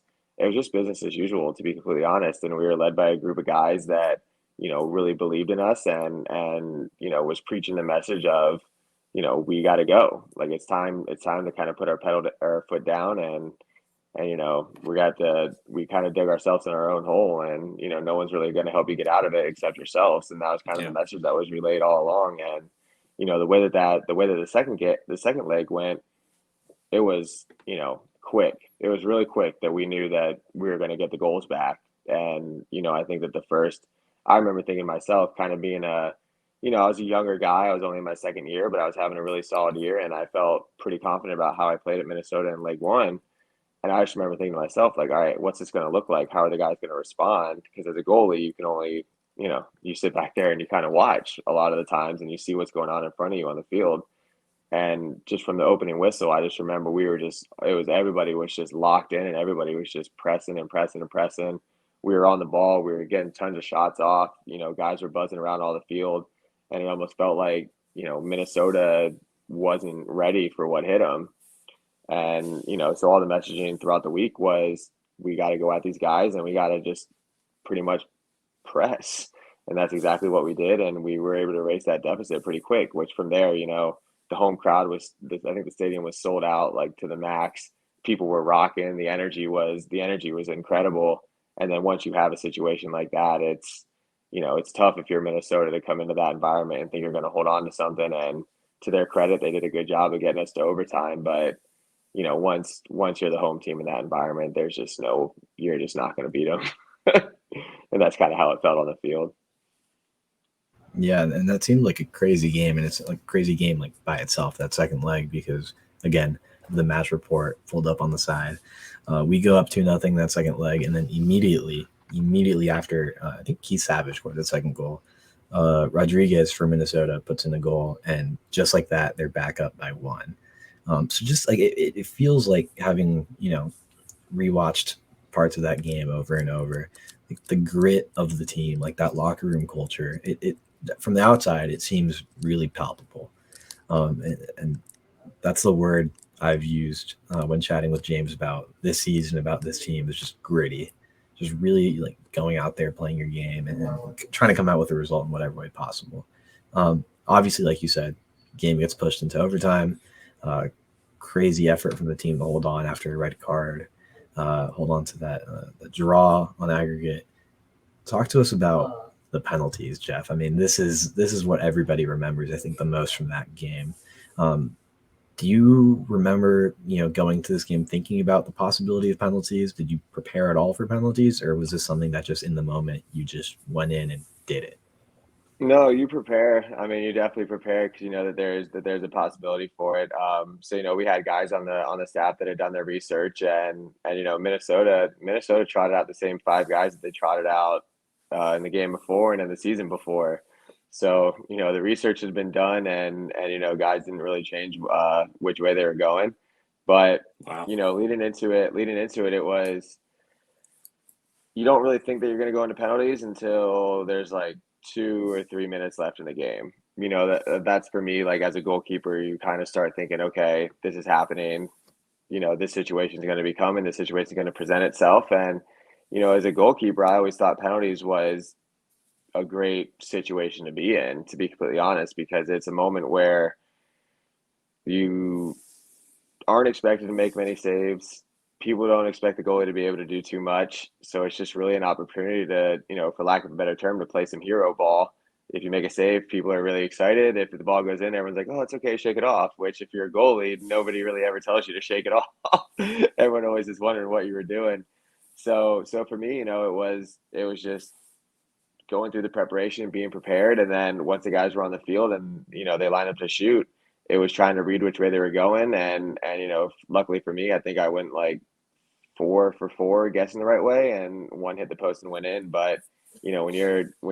just business as usual, to be completely honest. And we were led by a group of guys that really believed in us and was preaching the message of we got to go. Like it's time to kind of put our foot down and we kind of dig ourselves in our own hole, and no one's really going to help you get out of it except yourselves. And that was kind of the message that was relayed all along. And the way that the second leg went, it was quick. It was really quick that we knew that we were going to get the goals back. And I think that I remember thinking to myself, kind of being I was a younger guy. I was only in my second year, but I was having a really solid year, and I felt pretty confident about how I played at Minnesota in leg 1. And I just remember thinking to myself, like, all right, what's this going to look like? How are the guys going to respond? Because as a goalie, you can only you sit back there and you kind of watch a lot of the times and you see what's going on in front of you on the field. And just from the opening whistle, I just remember everybody was just locked in and everybody was just pressing and pressing and pressing. We were on the ball. We were getting tons of shots off. Guys were buzzing around all the field, and it almost felt like, Minnesota wasn't ready for what hit them. And, so all the messaging throughout the week was, we got to go at these guys and we got to just pretty much press. And that's exactly what we did. And we were able to erase that deficit pretty quick, which from there, the home crowd I think the stadium was sold out like to the max. People were rocking. The energy was incredible. And then once you have a situation like that, it's tough if you're Minnesota to come into that environment and think you're going to hold on to something and to their credit, they did a good job of getting us to overtime. But, you know, once you're the home team in that environment, there's just you're just not going to beat them. And that's kind of how it felt on the field. Yeah, and that seemed like a crazy game, and it's like a crazy game like by itself, that second leg, because again, the match report pulled up on the side. We go up 2-0 that second leg, and then immediately after, I think Keith Savage scored the second goal. Rodriguez for Minnesota puts in a goal, and just like that, they're back up by 1. So just like it feels like having, you know, rewatched parts of that game over and over, like the grit of the team, like that locker room culture. It from the outside, it seems really palpable, and that's the word I've used when chatting with James about this season, about this team. Is just gritty, just really like going out there, playing your game, and trying to come out with a result in whatever way possible. Obviously, like you said, game gets pushed into overtime. Crazy effort from the team to hold on after a red card, hold on to that the draw on aggregate. Talk to us about the penalties, Jeff. I mean, this is what everybody remembers, I think, the most from that game. Do you remember, you know, going to this game thinking about the possibility of penalties? Did you prepare at all for penalties, or was this something that just in the moment you just went in and did it? No, you prepare. I mean, you definitely prepare because you know that there's a possibility for it. So you know, we had guys on the staff that had done their research, and you know, Minnesota trotted out the same 5 guys that they trotted out in the game before and in the season before. So you know, the research has been done, and you know, guys didn't really change which way they were going. But Wow. you know, leading into it, it was, you don't really think that you're going to go into penalties until there's like 2 or 3 minutes left in the game. You know, that's for me, like as a goalkeeper, you kind of start thinking, okay, this is happening. You know, this situation is going to be coming. This situation is going to present itself. And, you know, as a goalkeeper, I always thought penalties was a great situation to be in, to be completely honest, because it's a moment where you aren't expected to make many saves. People don't expect the goalie to be able to do too much. So it's just really an opportunity to, you know, for lack of a better term, to play some hero ball. If you make a save, people are really excited. If the ball goes in, everyone's like, oh, it's okay, shake it off. Which if you're a goalie, nobody really ever tells you to shake it off. Everyone always is wondering what you were doing. So for me, you know, it was just going through the preparation and being prepared. And then once the guys were on the field and, you know, they line up to shoot, it was trying to read which way they were going. And you know, luckily for me, I think I went like 4 for 4 guessing the right way, and 1 hit the post and went in. But you know, when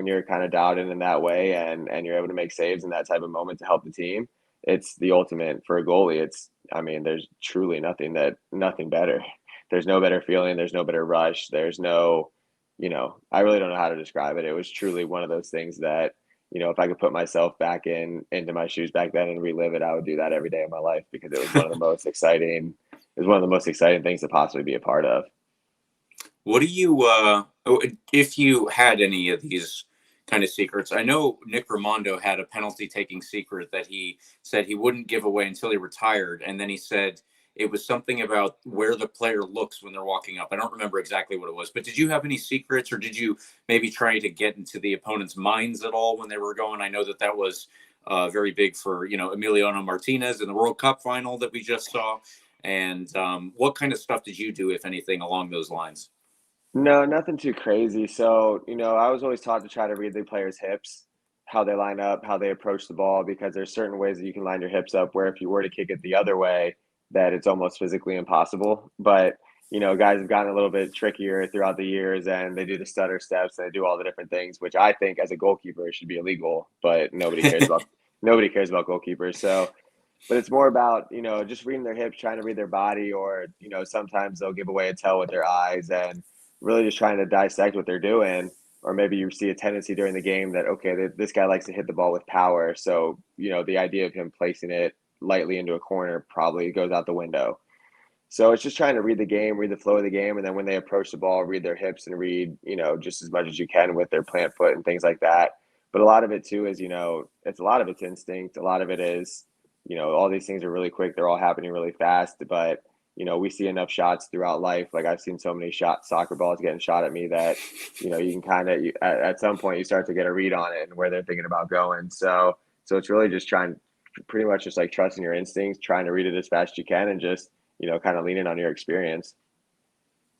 you're kind of dialed in that way, and you're able to make saves in that type of moment to help the team, it's the ultimate for a goalie. I mean, there's truly nothing better. There's no better feeling. There's no better rush. There's no, you know, I really don't know how to describe it. It was truly one of those things that, you know, if I could put myself back into my shoes back then and relive it, I would do that every day of my life, because it was one of the most exciting. It was one of the most exciting things to possibly be a part of. What do you, if you had any of these kind of secrets? I know Nick Raimondo had a penalty taking secret that he said he wouldn't give away until he retired. And then he said it was something about where the player looks when they're walking up. I don't remember exactly what it was, but did you have any secrets, or did you maybe try to get into the opponent's minds at all when they were going? I know that was very big for, you know, Emiliano Martinez in the World Cup final that we just saw. And what kind of stuff did you do, if anything, along those lines? No, nothing too crazy. So, you know, I was always taught to try to read the players' hips, how they line up, how they approach the ball, because there's certain ways that you can line your hips up where if you were to kick it the other way, that it's almost physically impossible. But, you know, guys have gotten a little bit trickier throughout the years, and they do the stutter steps and they do all the different things, which I think as a goalkeeper should be illegal, but nobody cares about goalkeepers. So, but it's more about, you know, just reading their hips, trying to read their body, or, you know, sometimes they'll give away a tell with their eyes, and really just trying to dissect what they're doing. Or maybe you see a tendency during the game that, okay, this guy likes to hit the ball with power. So, you know, the idea of him placing it lightly into a corner probably goes out the window. So it's just trying to read the game, read the flow of the game. And then when they approach the ball, read their hips and read, you know, just as much as you can with their plant foot and things like that. But a lot of it too is, you know, a lot of it's instinct. A lot of it is, you know, all these things are really quick. They're all happening really fast. But, you know, we see enough shots throughout life. Like I've seen so many soccer balls getting shot at me that, you know, you can kind of, at some point you start to get a read on it and where they're thinking about going. So it's really just trying pretty much just like trusting your instincts, trying to read it as fast as you can, and just, kind of leaning on your experience.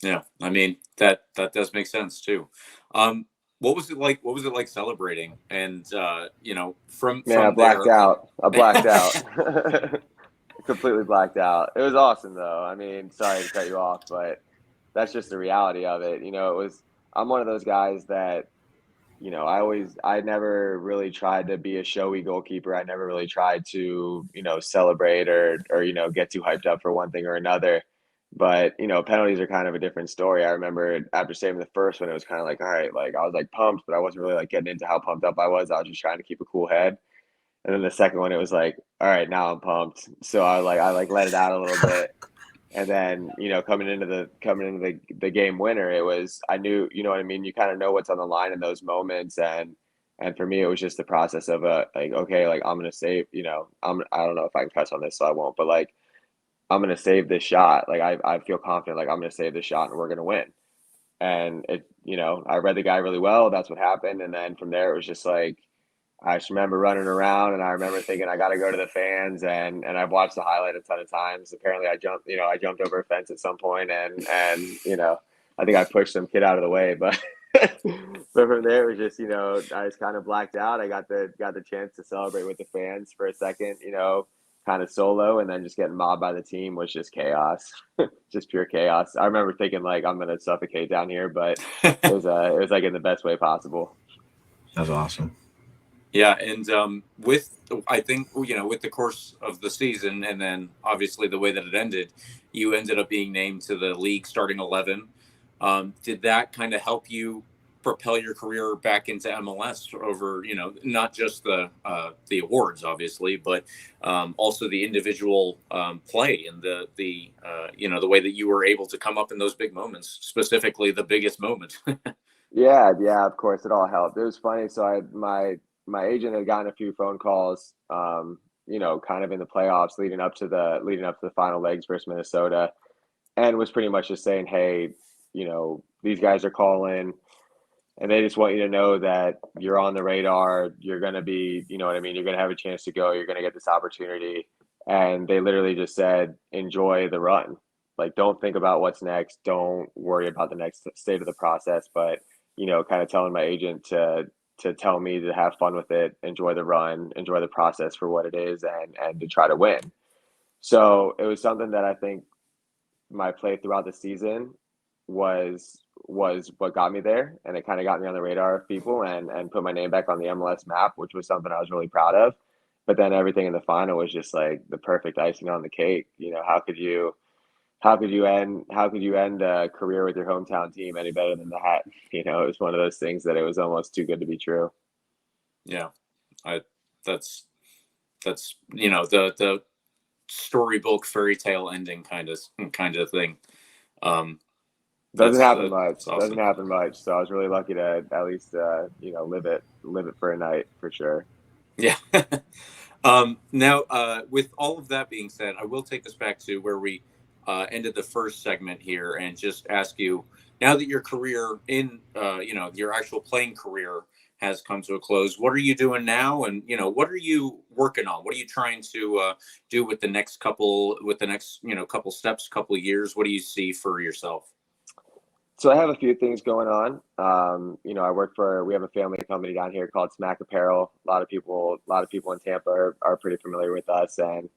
Yeah, I mean that does make sense too. What was it like? What was it like celebrating? And from Man, I blacked there, out. Completely blacked out. It was awesome though. I mean, sorry to cut you off, but that's just the reality of it. I'm one of those guys that, I never really tried to be a showy goalkeeper. I never really tried to, celebrate or, get too hyped up for one thing or another. But, penalties are kind of a different story. I remember after saving the first one, it was kind of like, all right, like I was like pumped, but I wasn't really like getting into how pumped up I was. I was just trying to keep a cool head. And then the second one, it was like, all right, now I'm pumped. So I let it out a little bit. And then, coming into the game winner, it was, I knew, you know what I mean? You kind of know what's on the line in those moments. And for me, it was just the process of like, okay, like I'm going to save, I don't know if I can cuss on this, so I won't, but like, I'm going to save this shot. Like I feel confident, like I'm going to save this shot and we're going to win. And I read the guy really well. That's what happened. And then from there, it was just like, I just remember running around, and I remember thinking I got to go to the fans, and I've watched the highlight a ton of times. Apparently, I jumped over a fence at some point, and I think I pushed some kid out of the way, but but from there it was just I just kind of blacked out. I got the chance to celebrate with the fans for a second, kind of solo, and then just getting mobbed by the team was just chaos, just pure chaos. I remember thinking like I'm gonna suffocate down here, but it was like in the best way possible. That's awesome. Yeah, and I think with the course of the season, and then obviously the way that it ended, you ended up being named to the league starting 11. Did that kind of help you propel your career back into MLS over not just the awards obviously, but also the individual play and the way that you were able to come up in those big moments, specifically the biggest moment? Yeah, of course, it all helped. It was funny. So my agent had gotten a few phone calls, kind of in the playoffs leading up to the final legs versus Minnesota, and was pretty much just saying, hey, these guys are calling, and they just want you to know that you're on the radar. You're going to be, you know what I mean? You're going to have a chance to go. You're going to get this opportunity. And they literally just said, enjoy the run. Like, don't think about what's next. Don't worry about the next state of the process. But, kind of telling my agent to tell me to have fun with it, enjoy the run, enjoy the process for what it is, and to try to win. So it was something that I think my play throughout the season was what got me there, and it kind of got me on the radar of people and put my name back on the MLS map, which was something I was really proud of. But then everything in the final was just like the perfect icing on the cake. How could you end a career with your hometown team any better than that? It was one of those things that it was almost too good to be true. Yeah, that's the storybook fairy tale ending kind of thing. Doesn't happen much. Awesome. Doesn't happen much. So I was really lucky to at least live it for a night for sure. Yeah. Now, with all of that being said, I will take us back to where we ended the first segment here, and just ask you, now that your career in your actual playing career has come to a close, what are you doing now, and what are you working on? What are you trying to do with the next couple steps, couple years? What do you see for yourself? So I have a few things going on. We have a family company down here called Smack Apparel. A lot of people in Tampa are pretty familiar with us, and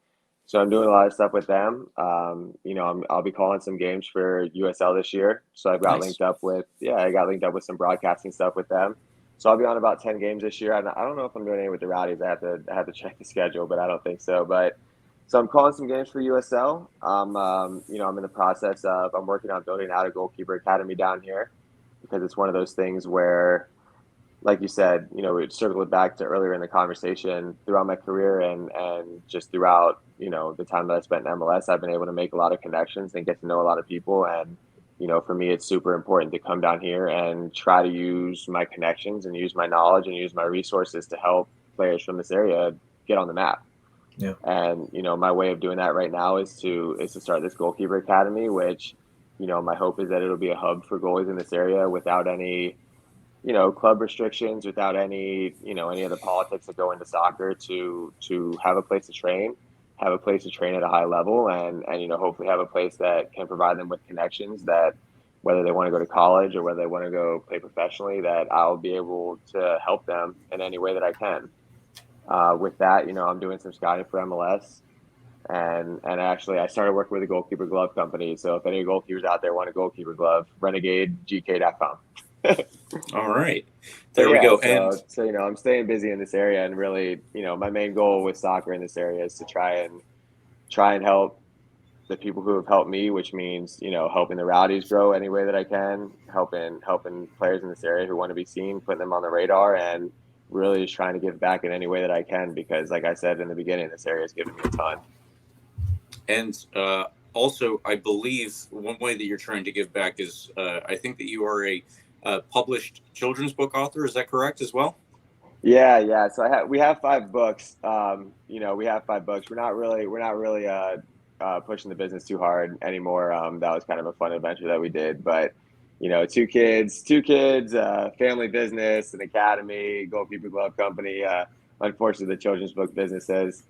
so I'm doing a lot of stuff with them. I'll be calling some games for USL this year. So I got linked up with some broadcasting stuff with them. So I'll be on about 10 games this year. I don't know if I'm doing any with the Rowdies. I have to check the schedule, but I don't think so. But so I'm calling some games for USL. I'm in the process of, I'm working on building out a goalkeeper academy down here, because it's one of those things where, like you said, we circled back to earlier in the conversation, throughout my career and just throughout, the time that I spent in MLS, I've been able to make a lot of connections and get to know a lot of people. And, for me, it's super important to come down here and try to use my connections and use my knowledge and use my resources to help players from this area get on the map. Yeah. And, my way of doing that right now is to start this goalkeeper academy, which, my hope is that it'll be a hub for goalies in this area without any club restrictions, without any of the politics that go into soccer, to have a place to train, at a high level, and hopefully have a place that can provide them with connections, that whether they want to go to college or whether they want to go play professionally, that I'll be able to help them in any way that I can. With that, I'm doing some scouting for MLS. And actually, I started working with a goalkeeper glove company. So if any goalkeepers out there want a goalkeeper glove, renegadegk.com. All right, But there we yeah, go. so I'm staying busy in this area, and really, my main goal with soccer in this area is to try and help the people who have helped me, which means helping the Rowdies grow any way that I can, helping players in this area who want to be seen, putting them on the radar, and really just trying to give back in any way that I can, because like I said in the beginning, this area has given me a ton. And also, I believe one way that you're trying to give back is I think that you are a published children's book author. Is that correct as well? Yeah. So we have 5 books. We have 5 books. We're not really pushing the business too hard anymore. That was kind of a fun adventure that we did, but 2 kids, family business, an academy, goalkeeper glove company. Unfortunately, the children's book business has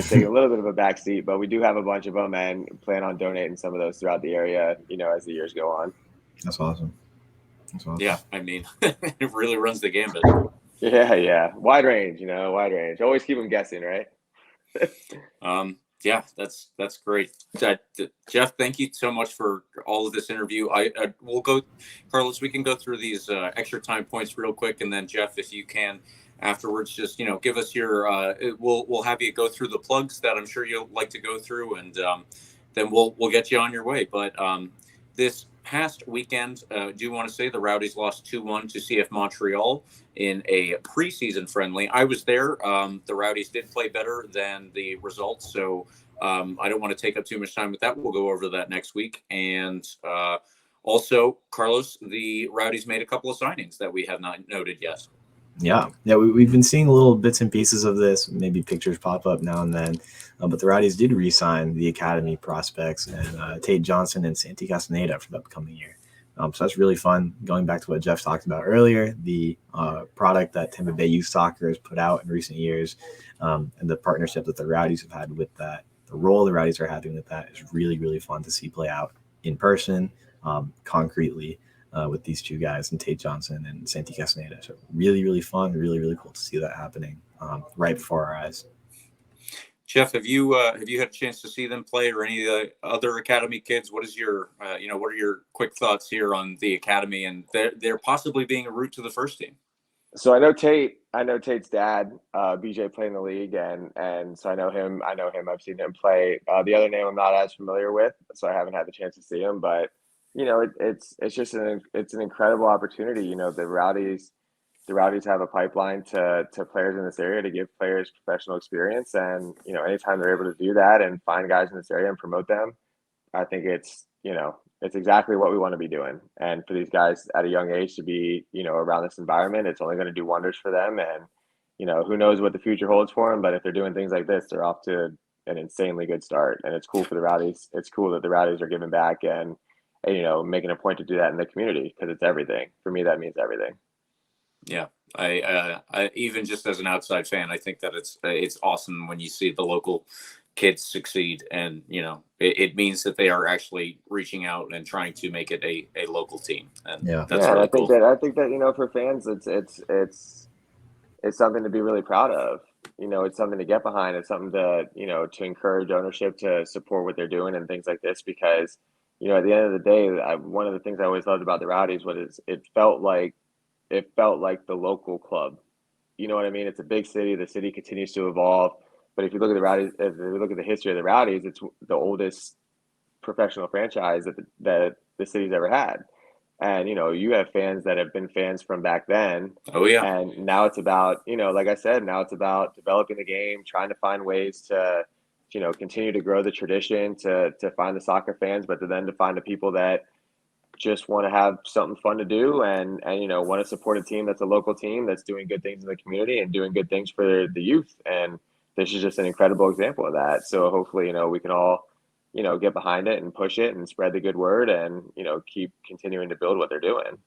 taken a little bit of a backseat, but we do have a bunch of them and plan on donating some of those throughout the area, as the years go on. That's awesome. Yeah, I mean, it really runs the gambit. Yeah. Wide range. Always keep them guessing, right? Yeah, that's great. Jeff, thank you so much for all of this interview. We'll go, Carlos, we can go through these extra time points real quick, and then Jeff, if you can afterwards, just give us your we'll have you go through the plugs that I'm sure you'll like to go through, and then we'll get you on your way. But this past weekend, do want to say the Rowdies lost 2-1 to CF Montreal in a preseason friendly. I was there. The Rowdies did play better than the results, so I don't want to take up too much time with that. We'll go over that next week. And also, Carlos, the Rowdies made a couple of signings that we have not noted yet. Yeah, we've been seeing little bits and pieces of this, maybe pictures pop up now and then, but the Rowdies did re-sign the academy prospects and Tate Johnson and Santi Castaneda for the upcoming year. So that's really fun. Going back to what Jeff talked about earlier, the product that Tampa Bay Youth Soccer has put out in recent years, and the partnership that the Rowdies have had with that, the role the Rowdies are having with that is really, really fun to see play out in person, concretely. With these 2 guys, and Tate Johnson and Santi Castaneda. So really, really fun, really, really cool to see that happening right before our eyes. Jeff, have you had a chance to see them play, or any of the other academy kids? What is your what are your quick thoughts here on the academy and they're possibly being a route to the first team? So I know Tate's dad, BJ, played in the league, and so I know him. I've seen him play. The other name I'm not as familiar with, so I haven't had the chance to see him. But it's just an incredible opportunity. The Rowdies have a pipeline to players in this area, to give players professional experience, and anytime they're able to do that and find guys in this area and promote them, I think it's exactly what we want to be doing. And for these guys at a young age to be around this environment, it's only going to do wonders for them. And who knows what the future holds for them, but if they're doing things like this, they're off to an insanely good start. And it's cool for the Rowdies. It's cool that the Rowdies are giving back and making a point to do that in the community, because it's everything. For me, that means everything. Yeah, I even just as an outside fan, I think that it's awesome when you see the local kids succeed, and it means that they are actually reaching out and trying to make it a local team. And that's really cool. I think that for fans, it's something to be really proud of. It's something to get behind. It's something to to encourage ownership to support what they're doing and things like this, because at the end of the day, one of the things I always loved about the Rowdies was it felt like the local club. You know what I mean? It's a big city. The city continues to evolve. But if you look at the Rowdies, if you look at the history of the Rowdies, it's the oldest professional franchise that the city's ever had. And you have fans that have been fans from back then. Oh yeah. And now it's about like I said, now it's about developing the game, trying to find ways to continue to grow the tradition, to find the soccer fans, but then to find the people that just want to have something fun to do and want to support a team that's a local team that's doing good things in the community and doing good things for the youth. And this is just an incredible example of that. So hopefully, we can all, get behind it and push it and spread the good word and, keep continuing to build what they're doing.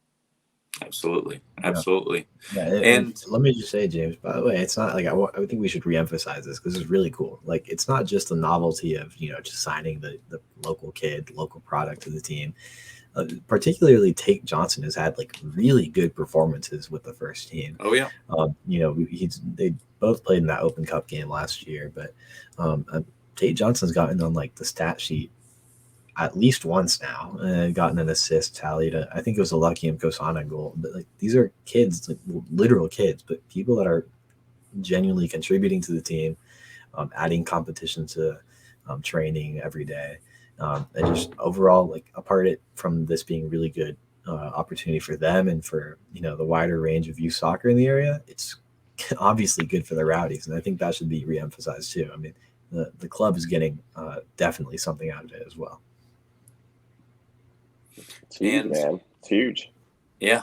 Absolutely. Yeah, And let me just say, James, by the way, it's not like I think we should reemphasize this because it's really cool. Like, it's not just the novelty of, just signing the local kid, local product to the team. Particularly Tate Johnson has had like really good performances with the first team. oh yeah, They both played in that Open Cup game last year, but Tate Johnson's gotten on like the stat sheet at least once now, gotten an assist tallied. I think it was a Lucky and Kosana goal. But like, these are kids, like literal kids, but people that are genuinely contributing to the team, adding competition to training every day. And just overall, like, apart it from this being really good opportunity for them and for the wider range of youth soccer in the area, it's obviously good for the Rowdies, and I think that should be reemphasized too. I mean, the club is getting definitely something out of it as well. It's huge, man. It's huge. Yeah.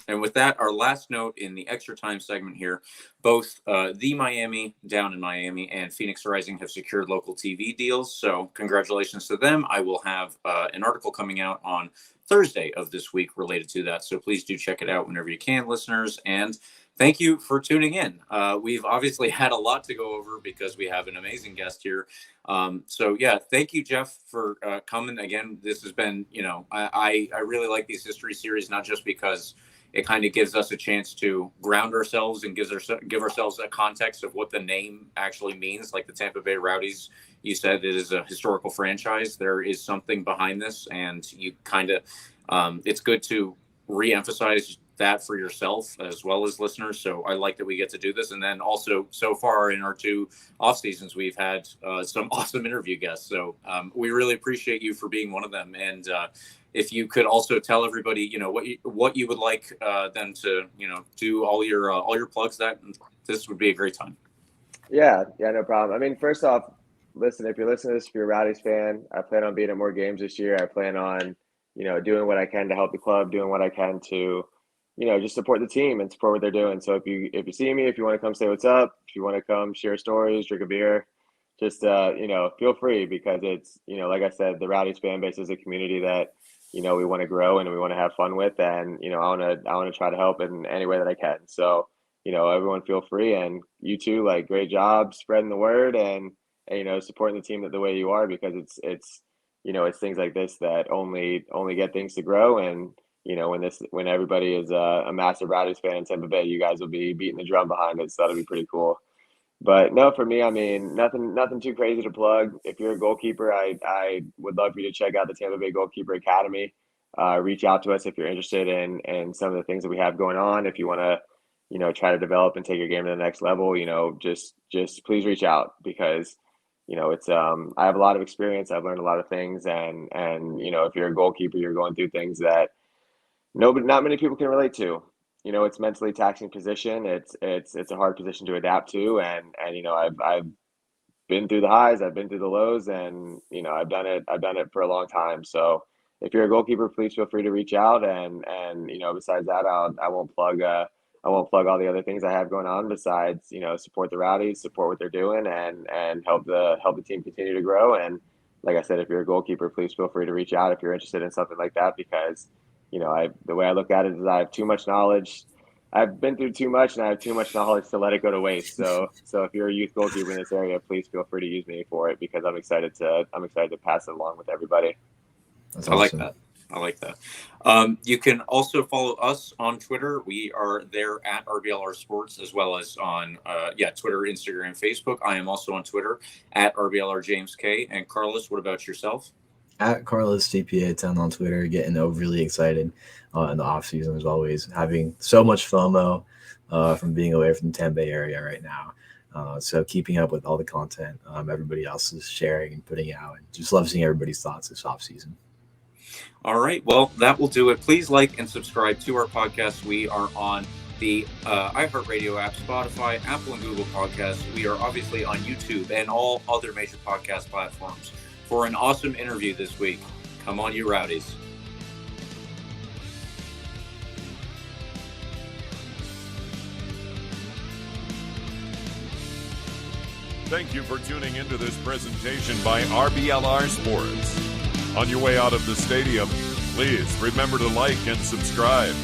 And with that, our last note in the extra time segment here, both the Miami down in Miami and Phoenix Rising have secured local TV deals. So congratulations to them. I will have an article coming out on Thursday of this week related to that. So please do check it out whenever you can, listeners. And thank you for tuning in. We've obviously had a lot to go over because we have an amazing guest here. So yeah, thank you, Jeff, for coming again. This has been, I really like these history series, not just because it kind of gives us a chance to ground ourselves and give ourselves a context of what the name actually means. Like the Tampa Bay Rowdies, you said it is a historical franchise. There is something behind this, and you kind of, it's good to reemphasize that for yourself as well as listeners. So I like that we get to do this. And then also, so far in our 2 off seasons, we've had some awesome interview guests. So we really appreciate you for being one of them. And if you could also tell everybody, what you would like them to, do all your plugs, that this would be a great time. Yeah, no problem. I mean, first off, listen, if you're listening to this, if you're a Rowdies fan, I plan on being at more games this year. I plan on, doing what I can to help the club, doing what I can to, just support the team and support what they're doing. So if you see me, if you want to come say what's up, if you want to come share stories, drink a beer, just, feel free, because it's, like I said, the Rowdies fan base is a community that, we want to grow and we want to have fun with. And, I want to try to help in any way that I can. So, everyone feel free, and you too, like, great job spreading the word and supporting the team the way you are, because it's things like this that only get things to grow. And, when everybody is a massive Rowdies fan in Tampa Bay, you guys will be beating the drum behind it. So that'll be pretty cool. But no, for me, I mean, nothing too crazy to plug. If you're a goalkeeper, I would love for you to check out the Tampa Bay Goalkeeper Academy. Reach out to us if you're interested in some of the things that we have going on. If you want to, try to develop and take your game to the next level, just please reach out, because, it's I have a lot of experience. I've learned a lot of things, and if you're a goalkeeper, you're going through things that not many people can relate to. It's a mentally taxing position. It's a hard position to adapt to, and I've been through the highs, I've been through the lows, and I've done it for a long time. So if you're a goalkeeper, please feel free to reach out, and besides that, I won't plug all the other things I have going on besides support the Rowdies, support what they're doing, and help the team continue to grow. And like I said, if you're a goalkeeper, please feel free to reach out if you're interested in something like that, because the way I look at it is I have too much knowledge. I've been through too much, and I have too much knowledge to let it go to waste. So if you're a youth goalkeeper in this area, please feel free to use me for it, because I'm excited to pass it along with everybody. That's awesome. I like that. You can also follow us on Twitter. We are there at RBLR Sports, as well as on Twitter, Instagram, Facebook. I am also on Twitter at RBLR James K. And Carlos, what about yourself? At Carlos CPA10 on Twitter, getting overly excited in the off season, as always, having so much FOMO from being away from the Tampa Bay area right now. So keeping up with all the content everybody else is sharing and putting out, and just love seeing everybody's thoughts this off season. All right, well, that will do it. Please like and subscribe to our podcast. We are on the iHeartRadio app, Spotify, Apple, and Google Podcasts. We are obviously on YouTube and all other major podcast platforms. For an awesome interview this week, come on, you Rowdies. Thank you for tuning into this presentation by RBLR Sports. On your way out of the stadium, Please remember to like and subscribe.